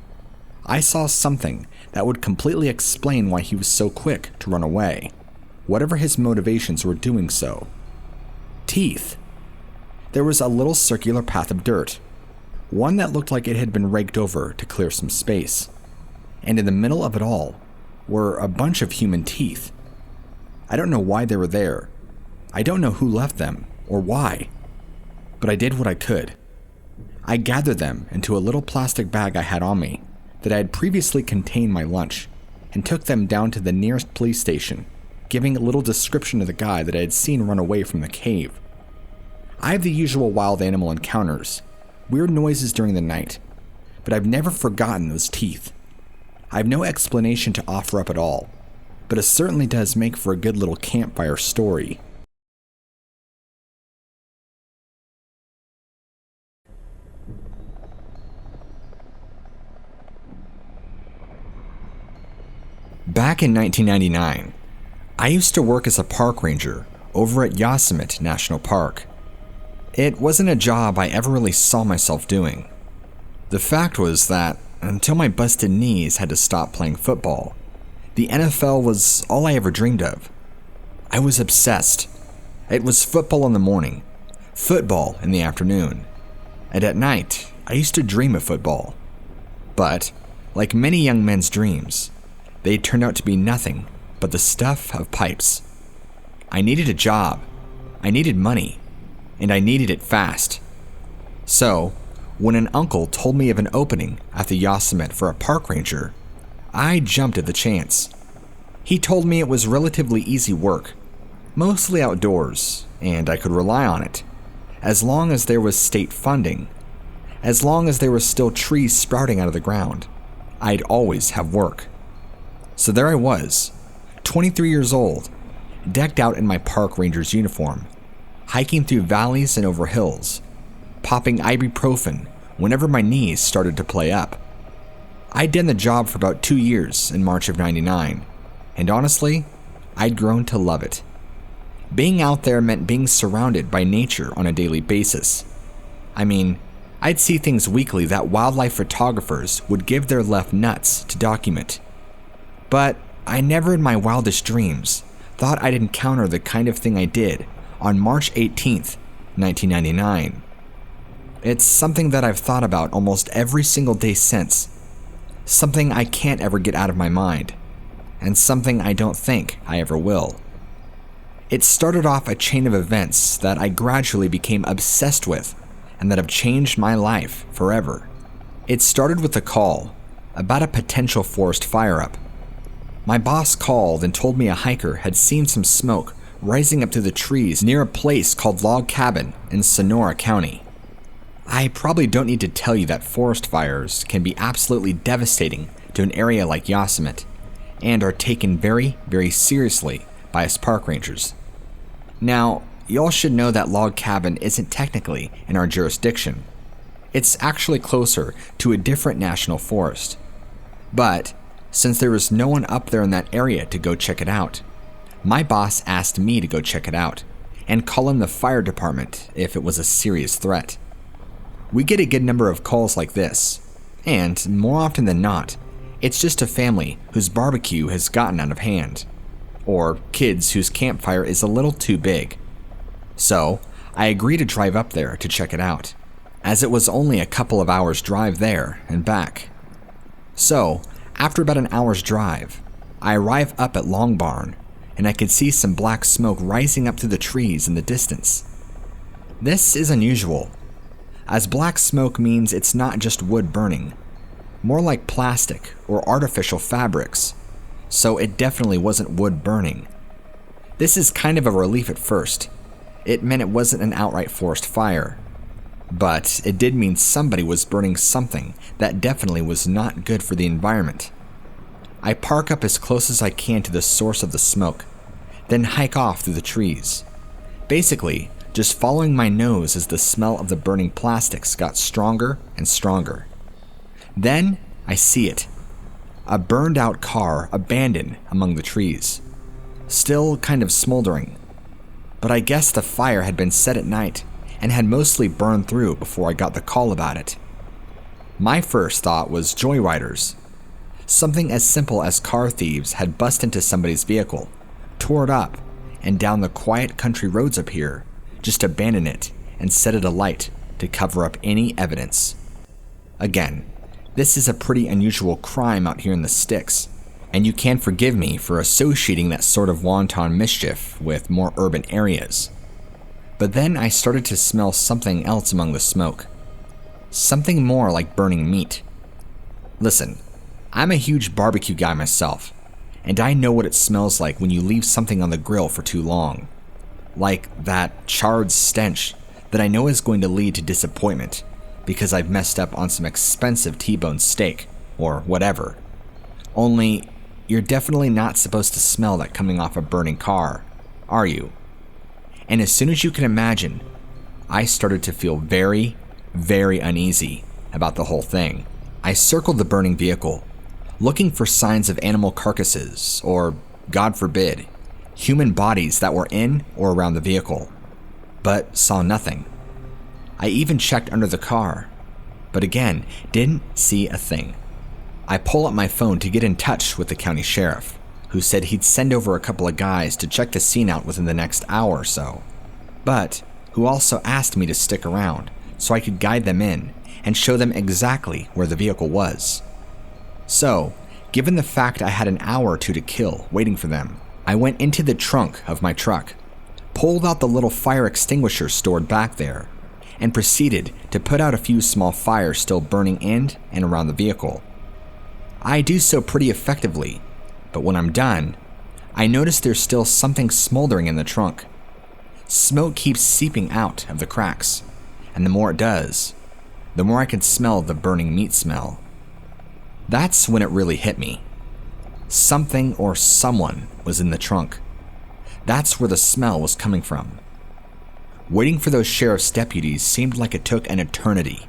[SPEAKER 2] I saw something that would completely explain why he was so quick to run away, whatever his motivations were doing so. Teeth. There was a little circular path of dirt, one that looked like it had been raked over to clear some space, and in the middle of it all were a bunch of human teeth. I don't know why they were there. I don't know who left them or why, but I did what I could. I gathered them into a little plastic bag I had on me that I had previously contained my lunch and took them down to the nearest police station, giving a little description of the guy that I had seen run away from the cave. I have the usual wild animal encounters, weird noises during the night, but I've never forgotten those teeth. I have no explanation to offer up at all, but it certainly does make for a good little campfire story. Back in 1999, I used to work as a park ranger over at Yosemite National Park. It wasn't a job I ever really saw myself doing. The fact was that, until my busted knees had to stop playing football, the NFL was all I ever dreamed of. I was obsessed. It was football in the morning, football in the afternoon, and at night, I used to dream of football. But, like many young men's dreams, they turned out to be nothing but the stuff of pipes. I needed a job, I needed money, and I needed it fast. So, when an uncle told me of an opening at the Yosemite for a park ranger, I jumped at the chance. He told me it was relatively easy work, mostly outdoors, and I could rely on it, as long as there was state funding. As long as there were still trees sprouting out of the ground, I'd always have work. So there I was, 23 years old, decked out in my park ranger's uniform, hiking through valleys and over hills, popping ibuprofen whenever my knees started to play up. I'd done the job for about 2 years in March of '99, and honestly, I'd grown to love it. Being out there meant being surrounded by nature on a daily basis. I mean, I'd see things weekly that wildlife photographers would give their left nuts to document. But I never in my wildest dreams thought I'd encounter the kind of thing I did on March 18th, 1999. It's something that I've thought about almost every single day since. Something I can't ever get out of my mind, and something I don't think I ever will. It started off a chain of events that I gradually became obsessed with and that have changed my life forever. It started with a call about a potential forest fire-up. My boss called and told me a hiker had seen some smoke rising up through the trees near a place called Log Cabin in Sonora County. I probably don't need to tell you that forest fires can be absolutely devastating to an area like Yosemite and are taken very, very seriously by us park rangers. Now, y'all should know that Log Cabin isn't technically in our jurisdiction. It's actually closer to a different national forest. But, since there was no one up there in that area to go check it out, my boss asked me to go check it out and call in the fire department if it was a serious threat. We get a good number of calls like this, and more often than not, it's just a family whose barbecue has gotten out of hand, or kids whose campfire is a little too big. So, I agreed to drive up there to check it out, as it was only a couple of hours drive there and back. So, after about an hour's drive, I arrive up at Long Barn, and I could see some black smoke rising up through the trees in the distance. This is unusual, as black smoke means it's not just wood burning, more like plastic or artificial fabrics, so it definitely wasn't wood burning. This is kind of a relief at first. It meant it wasn't an outright forest fire, but it did mean somebody was burning something that definitely was not good for the environment. I park up as close as I can to the source of the smoke, then hike off through the trees, basically just following my nose as the smell of the burning plastics got stronger and stronger. Then I see it. A burned out car abandoned among the trees, still kind of smoldering. But I guess the fire had been set at night and had mostly burned through before I got the call about it. My first thought was joyriders. Something as simple as car thieves had bust into somebody's vehicle, tore it up, and down the quiet country roads up here, just abandon it and set it alight to cover up any evidence. Again, this is a pretty unusual crime out here in the sticks, and you can forgive me for associating that sort of wanton mischief with more urban areas. But then I started to smell something else among the smoke. Something more like burning meat. Listen, I'm a huge barbecue guy myself, and I know what it smells like when you leave something on the grill for too long. Like that charred stench that I know is going to lead to disappointment because I've messed up on some expensive T-bone steak or whatever. Only, you're definitely not supposed to smell that coming off a burning car, are you? And as soon as you can imagine, I started to feel very, very uneasy about the whole thing. I circled the burning vehicle, looking for signs of animal carcasses or, God forbid, human bodies that were in or around the vehicle, but saw nothing. I even checked under the car, but again, didn't see a thing. I pull up my phone to get in touch with the county sheriff, who said he'd send over a couple of guys to check the scene out within the next hour or so, but who also asked me to stick around so I could guide them in and show them exactly where the vehicle was. So, given the fact I had an hour or two to kill waiting for them, I went into the trunk of my truck, pulled out the little fire extinguisher stored back there, and proceeded to put out a few small fires still burning in and around the vehicle. I do so pretty effectively, but when I'm done, I notice there's still something smoldering in the trunk. Smoke keeps seeping out of the cracks, and the more it does, the more I can smell the burning meat smell. That's when it really hit me. Something or someone was in the trunk. That's where the smell was coming from. Waiting for those sheriff's deputies seemed like it took an eternity.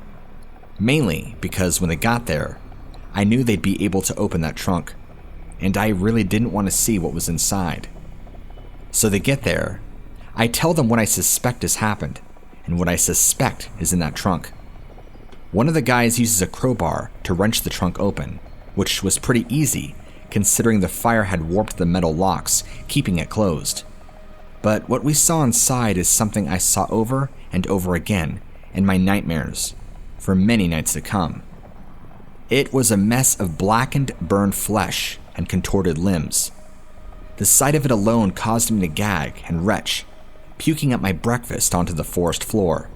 [SPEAKER 2] Mainly because when they got there, I knew they'd be able to open that trunk, and I really didn't want to see what was inside. So they get there, I tell them what I suspect has happened, and what I suspect is in that trunk. One of the guys uses a crowbar to wrench the trunk open, which was pretty easy considering the fire had warped the metal locks, keeping it closed. But what we saw inside is something I saw over and over again in my nightmares for many nights to come. It was a mess of blackened, burned flesh and contorted limbs. The sight of it alone caused me to gag and retch, puking up my breakfast onto the forest floor.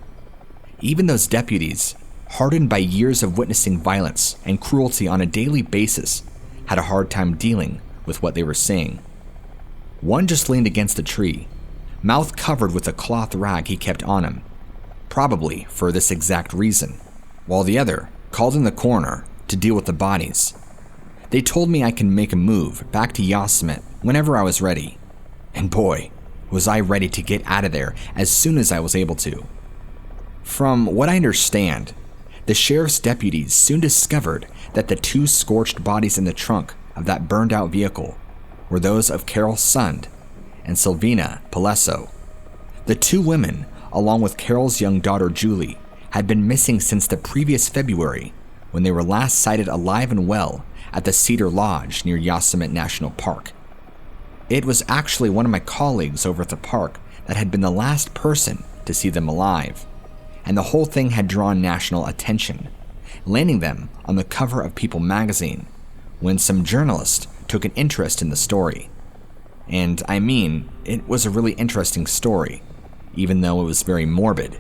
[SPEAKER 2] Even those deputies, hardened by years of witnessing violence and cruelty on a daily basis, had a hard time dealing with what they were seeing. One just leaned against a tree, mouth covered with a cloth rag he kept on him, probably for this exact reason, while the other called in the coroner to deal with the bodies. They told me I can make a move back to Yosemite whenever I was ready, and boy, was I ready to get out of there as soon as I was able to. From what I understand, the sheriff's deputies soon discovered that the two scorched bodies in the trunk of that burned out vehicle were those of Carol Sund and Sylvina Palesso. The two women, along with Carol's young daughter Julie, had been missing since the previous February when they were last sighted alive and well at the Cedar Lodge near Yosemite National Park. It was actually one of my colleagues over at the park that had been the last person to see them alive, and the whole thing had drawn national attention, landing them on the cover of People magazine when some journalist took an interest in the story. And I mean, it was a really interesting story, even though it was very morbid.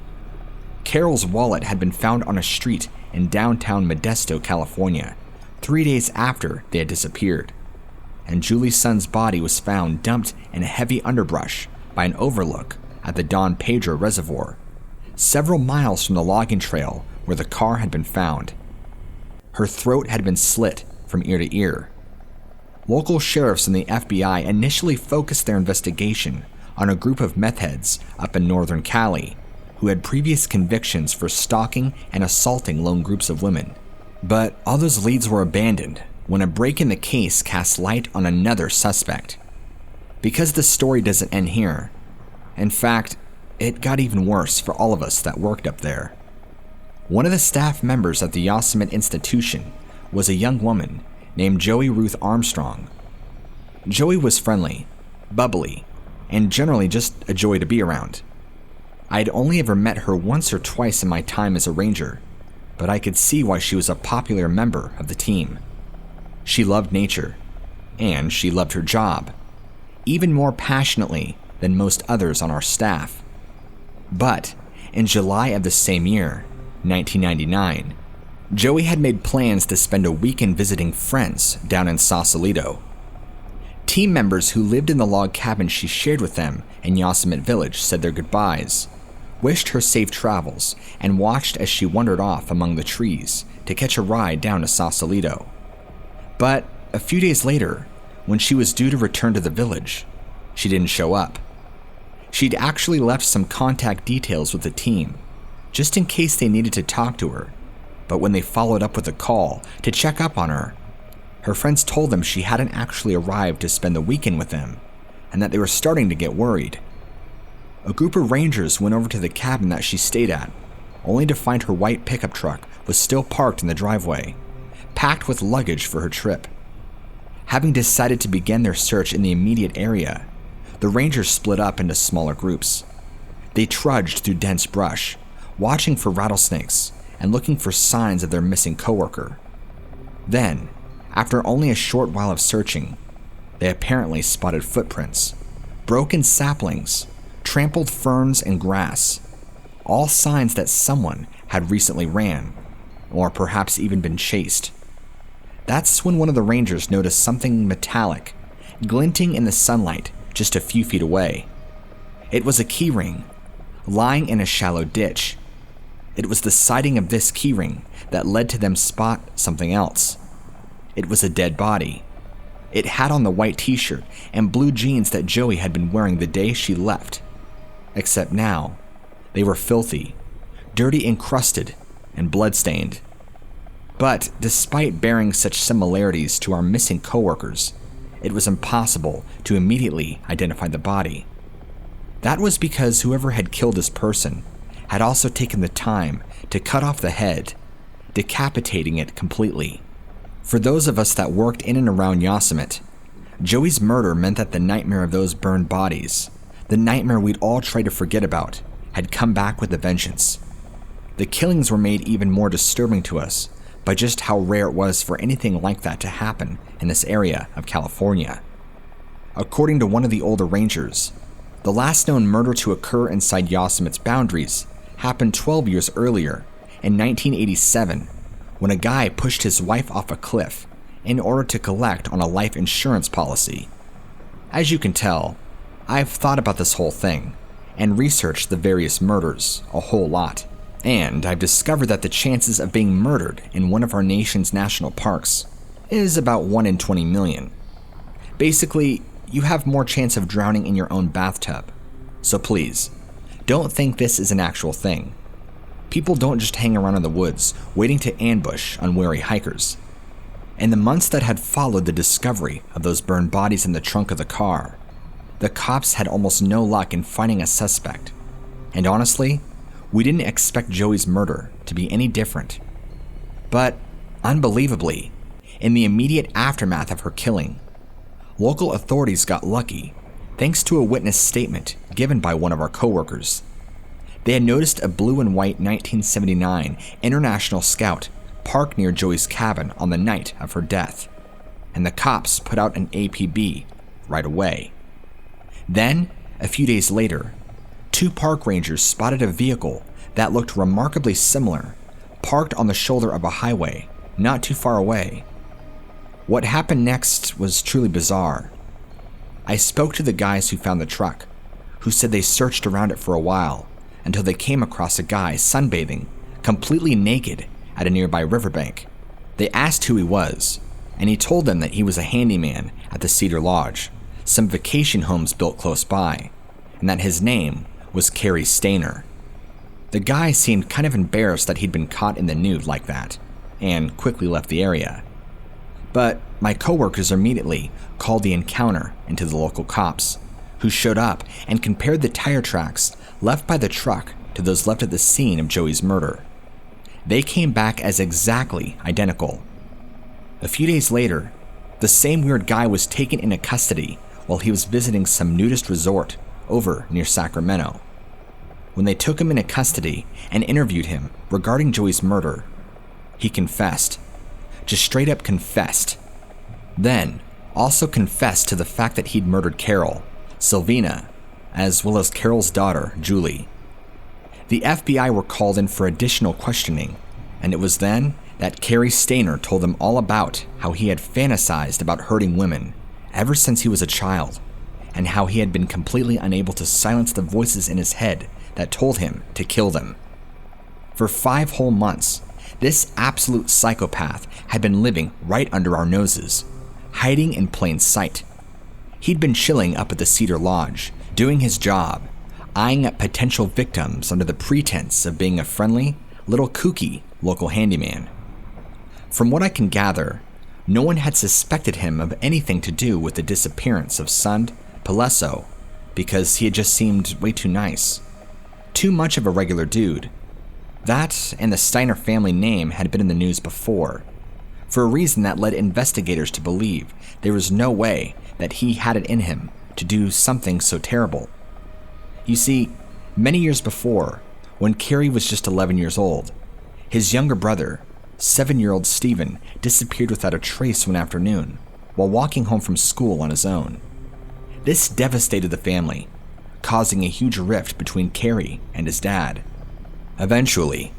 [SPEAKER 2] Carol's wallet had been found on a street in downtown Modesto, California, 3 days after they had disappeared, and Julie Sund's body was found dumped in a heavy underbrush by an overlook at the Don Pedro Reservoir, several miles from the logging trail where the car had been found. Her throat had been slit from ear to ear. Local sheriffs and the FBI initially focused their investigation on a group of meth heads up in northern Cali who had previous convictions for stalking and assaulting lone groups of women. But all those leads were abandoned when a break in the case cast light on another suspect. Because the story doesn't end here. In fact, it got even worse for all of us that worked up there. One of the staff members at the Yosemite institution was a young woman named Joey Ruth Armstrong. Joey was friendly, bubbly, and generally just a joy to be around. I'd only ever met her once or twice in my time as a ranger, but I could see why she was a popular member of the team. She loved nature, and she loved her job, even more passionately than most others on our staff. But in July of the same year, 1999, Joey had made plans to spend a weekend visiting friends down in Sausalito. Team members who lived in the log cabin she shared with them in Yosemite Village said their goodbyes, wished her safe travels, and watched as she wandered off among the trees to catch a ride down to Sausalito. But a few days later, when she was due to return to the village, she didn't show up. She'd actually left some contact details with the team, just in case they needed to talk to her, but when they followed up with a call to check up on her, her friends told them she hadn't actually arrived to spend the weekend with them, and that they were starting to get worried. A group of rangers went over to the cabin that she stayed at, only to find her white pickup truck was still parked in the driveway, packed with luggage for her trip. Having decided to begin their search in the immediate area, the rangers split up into smaller groups. They trudged through dense brush, watching for rattlesnakes and looking for signs of their missing coworker. Then, after only a short while of searching, they apparently spotted footprints, broken saplings, trampled ferns and grass, all signs that someone had recently ran, or perhaps even been chased. That's when one of the rangers noticed something metallic, glinting in the sunlight just a few feet away. It was a keyring, lying in a shallow ditch. It was the sighting of this keyring that led to them spot something else. It was a dead body. It had on the white t-shirt and blue jeans that Joey had been wearing the day she left. Except now, they were filthy, dirty encrusted, and bloodstained. But despite bearing such similarities to our missing coworkers, it was impossible to immediately identify the body. That was because whoever had killed this person had also taken the time to cut off the head, decapitating it completely. For those of us that worked in and around Yosemite, Joey's murder meant that the nightmare of those burned bodies, the nightmare we'd all try to forget about, had come back with a vengeance. The killings were made even more disturbing to us by just how rare it was for anything like that to happen in this area of California. According to one of the older rangers, the last known murder to occur inside Yosemite's boundaries happened 12 years earlier, in 1987, when a guy pushed his wife off a cliff in order to collect on a life insurance policy. As you can tell, I've thought about this whole thing and researched the various murders a whole lot, and I've discovered that the chances of being murdered in one of our nation's national parks is about 1 in 20 million. Basically, you have more chance of drowning in your own bathtub. So please, don't think this is an actual thing. People don't just hang around in the woods waiting to ambush unwary hikers. In the months that had followed the discovery of those burned bodies in the trunk of the car, the cops had almost no luck in finding a suspect. And honestly, we didn't expect Joey's murder to be any different. But, unbelievably, in the immediate aftermath of her killing, local authorities got lucky thanks to a witness statement given by one of our coworkers. They had noticed a blue and white 1979 International Scout parked near Joey's cabin on the night of her death, and the cops put out an APB right away. Then, a few days later, 2 park rangers spotted a vehicle that looked remarkably similar, parked on the shoulder of a highway not too far away. What happened next was truly bizarre. I spoke to the guys who found the truck, who said they searched around it for a while until they came across a guy sunbathing, completely naked, at a nearby riverbank. They asked who he was, and he told them that he was a handyman at the Cedar Lodge, some vacation homes built close by, and that his name was Cary Stainer. The guy seemed kind of embarrassed that he'd been caught in the nude like that, and quickly left the area. But my coworkers immediately called the encounter into the local cops, who showed up and compared the tire tracks left by the truck to those left at the scene of Joey's murder. They came back as exactly identical. A few days later, the same weird guy was taken into custody while he was visiting some nudist resort over near Sacramento. When they took him into custody and interviewed him regarding Joey's murder, he confessed. Just straight up confessed. Then, also confessed to the fact that he'd murdered Carol, Sylvina, as well as Carol's daughter, Julie. The FBI were called in for additional questioning, and it was then that Cary Stainer told them all about how he had fantasized about hurting women ever since he was a child, and how he had been completely unable to silence the voices in his head that told him to kill them. For 5 whole months, this absolute psychopath had been living right under our noses, hiding in plain sight. He'd been chilling up at the Cedar Lodge, doing his job, eyeing up potential victims under the pretense of being a friendly, little kooky local handyman. From what I can gather, no one had suspected him of anything to do with the disappearance of Sund Palesso because he had just seemed way too nice. Too much of a regular dude. That and the Steiner family name had been in the news before, for a reason that led investigators to believe there was no way that he had it in him to do something so terrible. You see, many years before, when Carrie was just 11 years old, his younger brother, 7-year-old Stephen, disappeared without a trace one afternoon while walking home from school on his own. This devastated the family, causing a huge rift between Carrie and his dad. Eventually,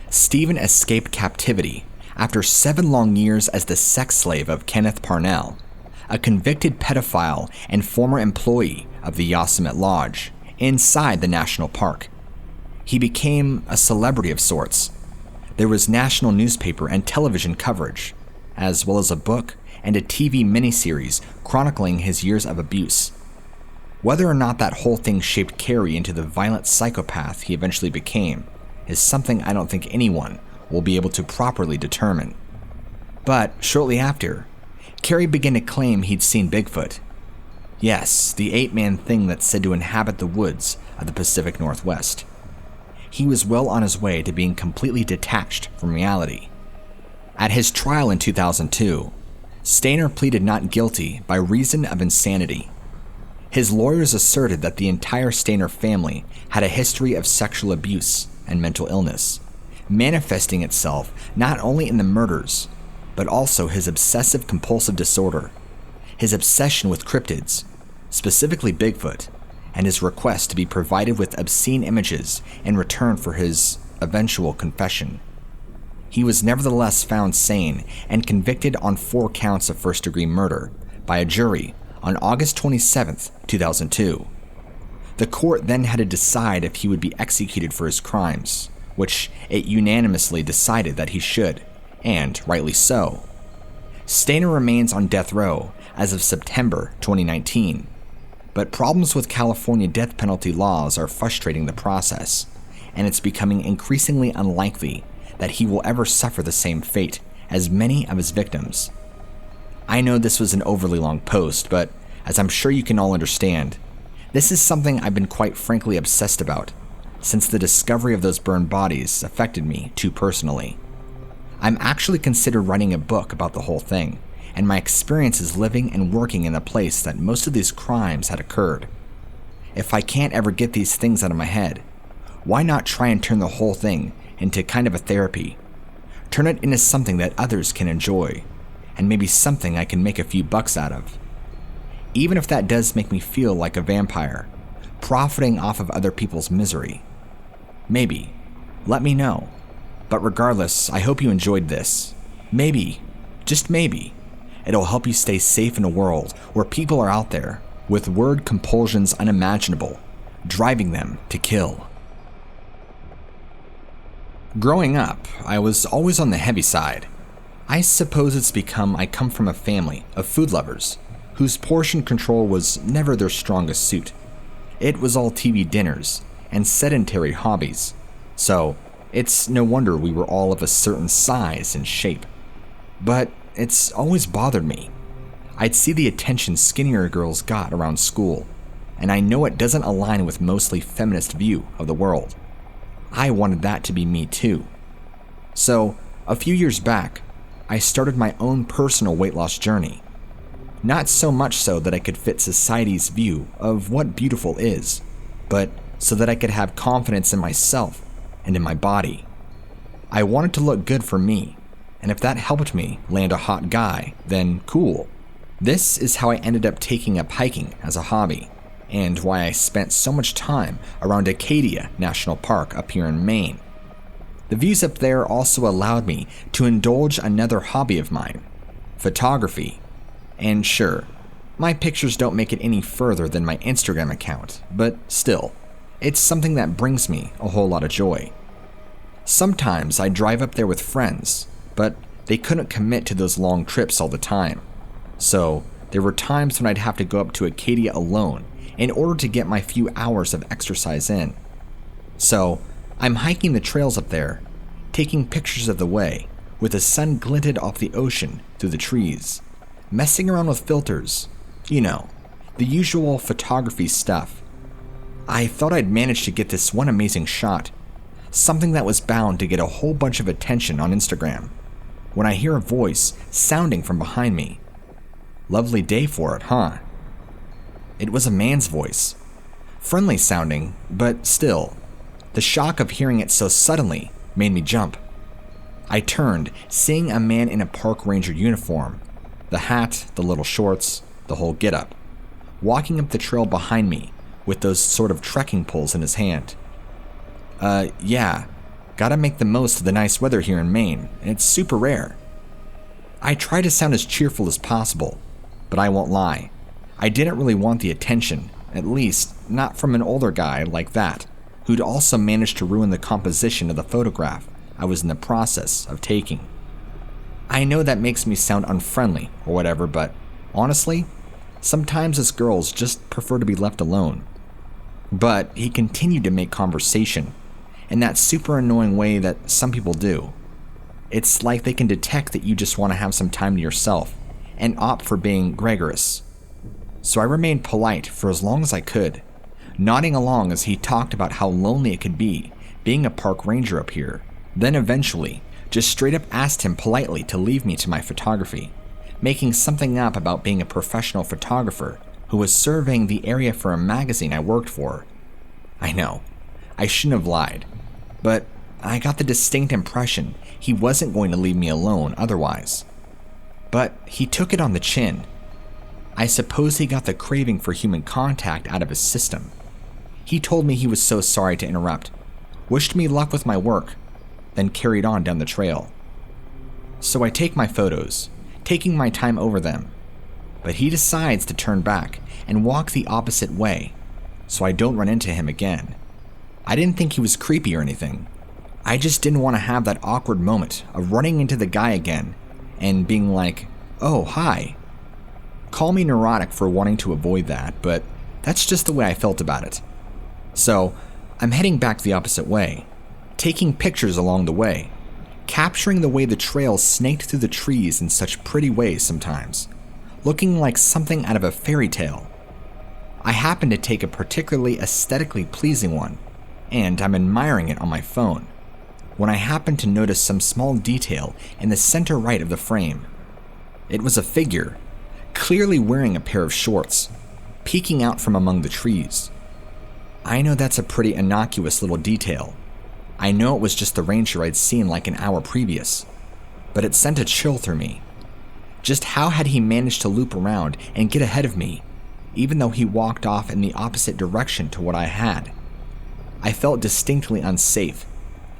[SPEAKER 2] Stephen escaped captivity after 7 long years as the sex slave of Kenneth Parnell, a convicted pedophile and former employee of the Yosemite Lodge inside the national park. He became a celebrity of sorts. There was national newspaper and television coverage, as well as a book and a TV miniseries chronicling his years of abuse. Whether or not that whole thing shaped Carrie into the violent psychopath he eventually became is something I don't think anyone will be able to properly determine. But shortly after, Carrie began to claim he'd seen Bigfoot. Yes, the 8-man thing that's said to inhabit the woods of the Pacific Northwest. He was well on his way to being completely detached from reality. At his trial in 2002, Steiner pleaded not guilty by reason of insanity. His lawyers asserted that the entire Steiner family had a history of sexual abuse and mental illness, manifesting itself not only in the murders, but also his obsessive-compulsive disorder, his obsession with cryptids, specifically Bigfoot, and his request to be provided with obscene images in return for his eventual confession. He was nevertheless found sane and convicted on 4 counts of first-degree murder by a jury on August 27, 2002. The court then had to decide if he would be executed for his crimes, which it unanimously decided that he should, and rightly so. Steiner remains on death row as of September 2019, but problems with California death penalty laws are frustrating the process, and it's becoming increasingly unlikely that he will ever suffer the same fate as many of his victims. I know this was an overly long post, but as I'm sure you can all understand, this is something I've been quite frankly obsessed about, since the discovery of those burned bodies affected me too personally. I'm actually considered writing a book about the whole thing, and my experiences living and working in the place that most of these crimes had occurred. If I can't ever get these things out of my head, why not try and turn the whole thing into kind of a therapy? Turn it into something that others can enjoy, and maybe something I can make a few bucks out of. Even if that does make me feel like a vampire, profiting off of other people's misery. Maybe. Let me know. But regardless, I hope you enjoyed this. Maybe, just maybe, it'll help you stay safe in a world where people are out there with word compulsions unimaginable, driving them to kill. Growing up, I was always on the heavy side. I suppose it's become I come from a family of food lovers whose portion control was never their strongest suit. It was all TV dinners and sedentary hobbies, so it's no wonder we were all of a certain size and shape. But it's always bothered me. I'd see the attention skinnier girls got around school, and I know it doesn't align with mostly feminist view of the world. I wanted that to be me too. So, a few years back, I started my own personal weight loss journey. Not so much so that I could fit society's view of what beautiful is, but so that I could have confidence in myself and in my body. I wanted to look good for me, and if that helped me land a hot guy, then cool. This is how I ended up taking up hiking as a hobby, and why I spent so much time around Acadia National Park up here in Maine. The views up there also allowed me to indulge another hobby of mine, photography. And sure, my pictures don't make it any further than my Instagram account, but still, it's something that brings me a whole lot of joy. Sometimes I drive up there with friends, but they couldn't commit to those long trips all the time. So there were times when I'd have to go up to Acadia alone in order to get my few hours of exercise in. So I'm hiking the trails up there, taking pictures of the way, with the sun glinted off the ocean through the trees, messing around with filters, you know, the usual photography stuff. I thought I'd managed to get this one amazing shot, something that was bound to get a whole bunch of attention on Instagram, when I hear a voice sounding from behind me. Lovely day for it, huh? It was a man's voice. Friendly sounding, but still, the shock of hearing it so suddenly made me jump. I turned, seeing a man in a park ranger uniform, the hat, the little shorts, the whole getup, walking up the trail behind me with those sort of trekking poles in his hand. Yeah, gotta make the most of the nice weather here in Maine, and it's super rare. I tried to sound as cheerful as possible, but I won't lie, I didn't really want the attention, at least not from an older guy like that, who'd also managed to ruin the composition of the photograph I was in the process of taking. I know that makes me sound unfriendly or whatever, but honestly, sometimes us girls just prefer to be left alone. But he continued to make conversation in that super annoying way that some people do. It's like they can detect that you just want to have some time to yourself and opt for being gregarious. So I remained polite for as long as I could, nodding along as he talked about how lonely it could be being a park ranger up here. Then eventually, just straight up asked him politely to leave me to my photography, making something up about being a professional photographer who was surveying the area for a magazine I worked for. I know, I shouldn't have lied, but I got the distinct impression he wasn't going to leave me alone otherwise. But he took it on the chin. I suppose he got the craving for human contact out of his system. He told me he was so sorry to interrupt, wished me luck with my work, then carried on down the trail. So I take my photos, taking my time over them, but he decides to turn back and walk the opposite way, so I don't run into him again. I didn't think he was creepy or anything. I just didn't want to have that awkward moment of running into the guy again and being like, oh, hi. Call me neurotic for wanting to avoid that, but that's just the way I felt about it. So I'm heading back the opposite way, taking pictures along the way, capturing the way the trail snaked through the trees in such pretty ways sometimes, looking like something out of a fairy tale. I happen to take a particularly aesthetically pleasing one, and I'm admiring it on my phone, when I happen to notice some small detail in the center right of the frame. It was a figure, clearly wearing a pair of shorts, peeking out from among the trees. I know that's a pretty innocuous little detail. I know it was just the ranger I'd seen like an hour previous, but it sent a chill through me. Just how had he managed to loop around and get ahead of me, even though he walked off in the opposite direction to what I had? I felt distinctly unsafe,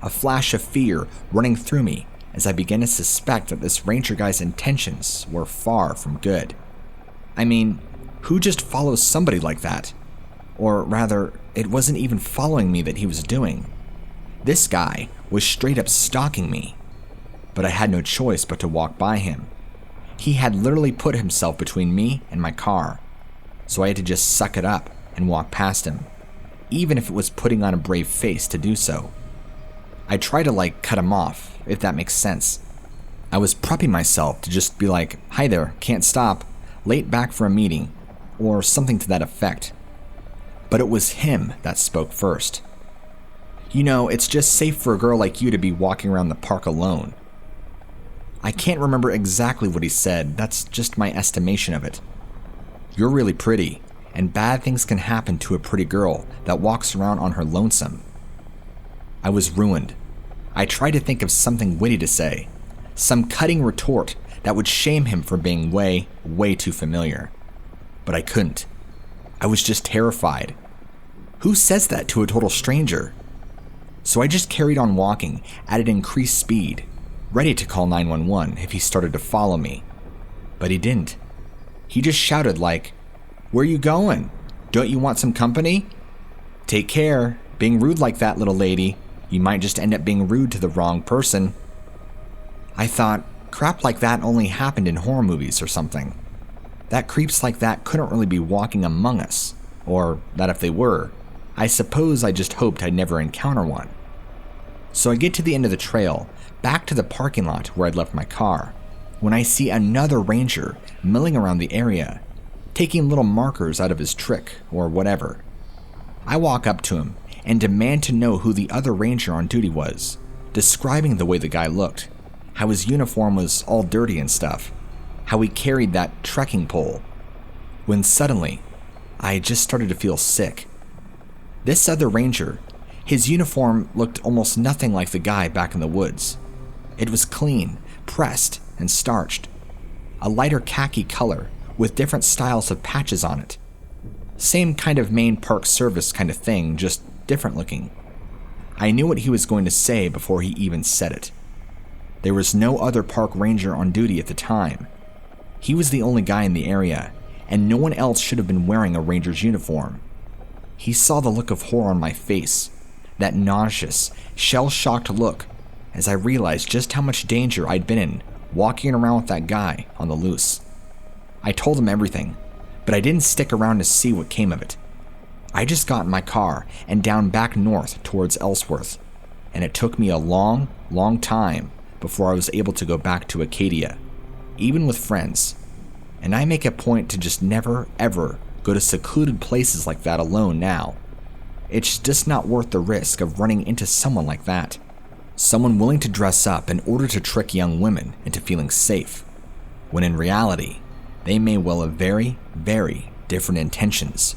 [SPEAKER 2] a flash of fear running through me as I began to suspect that this ranger guy's intentions were far from good. I mean, who just follows somebody like that? Or rather, it wasn't even following me that he was doing. This guy was straight up stalking me, but I had no choice but to walk by him. He had literally put himself between me and my car, so I had to just suck it up and walk past him, even if it was putting on a brave face to do so. I tried to cut him off, if that makes sense. I was prepping myself to just be like, hi there, can't stop, late back for a meeting, or something to that effect. But it was him that spoke first. You know, it's just safe for a girl like you to be walking around the park alone. I can't remember exactly what he said, that's just my estimation of it. You're really pretty, and bad things can happen to a pretty girl that walks around on her lonesome. I was ruined. I tried to think of something witty to say, some cutting retort that would shame him for being way, way too familiar. But I couldn't. I was just terrified. Who says that to a total stranger? So I just carried on walking at an increased speed, ready to call 911 if he started to follow me. But he didn't. He just shouted where you going? Don't you want some company? Take care. Being rude like that, little lady. You might just end up being rude to the wrong person. I thought, crap like that only happened in horror movies or something. That creeps like that couldn't really be walking among us, or that if they were, I suppose I just hoped I'd never encounter one. So I get to the end of the trail, back to the parking lot where I'd left my car, when I see another ranger milling around the area, taking little markers out of his trick or whatever. I walk up to him and demand to know who the other ranger on duty was, describing the way the guy looked, how his uniform was all dirty and stuff, how he carried that trekking pole, when suddenly, I just started to feel sick. This other ranger, his uniform looked almost nothing like the guy back in the woods. It was clean, pressed, and starched. A lighter khaki color with different styles of patches on it. Same kind of Maine Park Service kind of thing, just different looking. I knew what he was going to say before he even said it. There was no other park ranger on duty at the time. He was the only guy in the area, and no one else should have been wearing a ranger's uniform. He saw the look of horror on my face, that nauseous, shell-shocked look, as I realized just how much danger I'd been in walking around with that guy on the loose. I told him everything, but I didn't stick around to see what came of it. I just got in my car and down back north towards Ellsworth, and it took me a long, long time before I was able to go back to Acadia, even with friends. And I make a point to just never, ever go to secluded places like that alone now. It's just not worth the risk of running into someone like that. Someone willing to dress up in order to trick young women into feeling safe, when in reality, they may well have very, very different intentions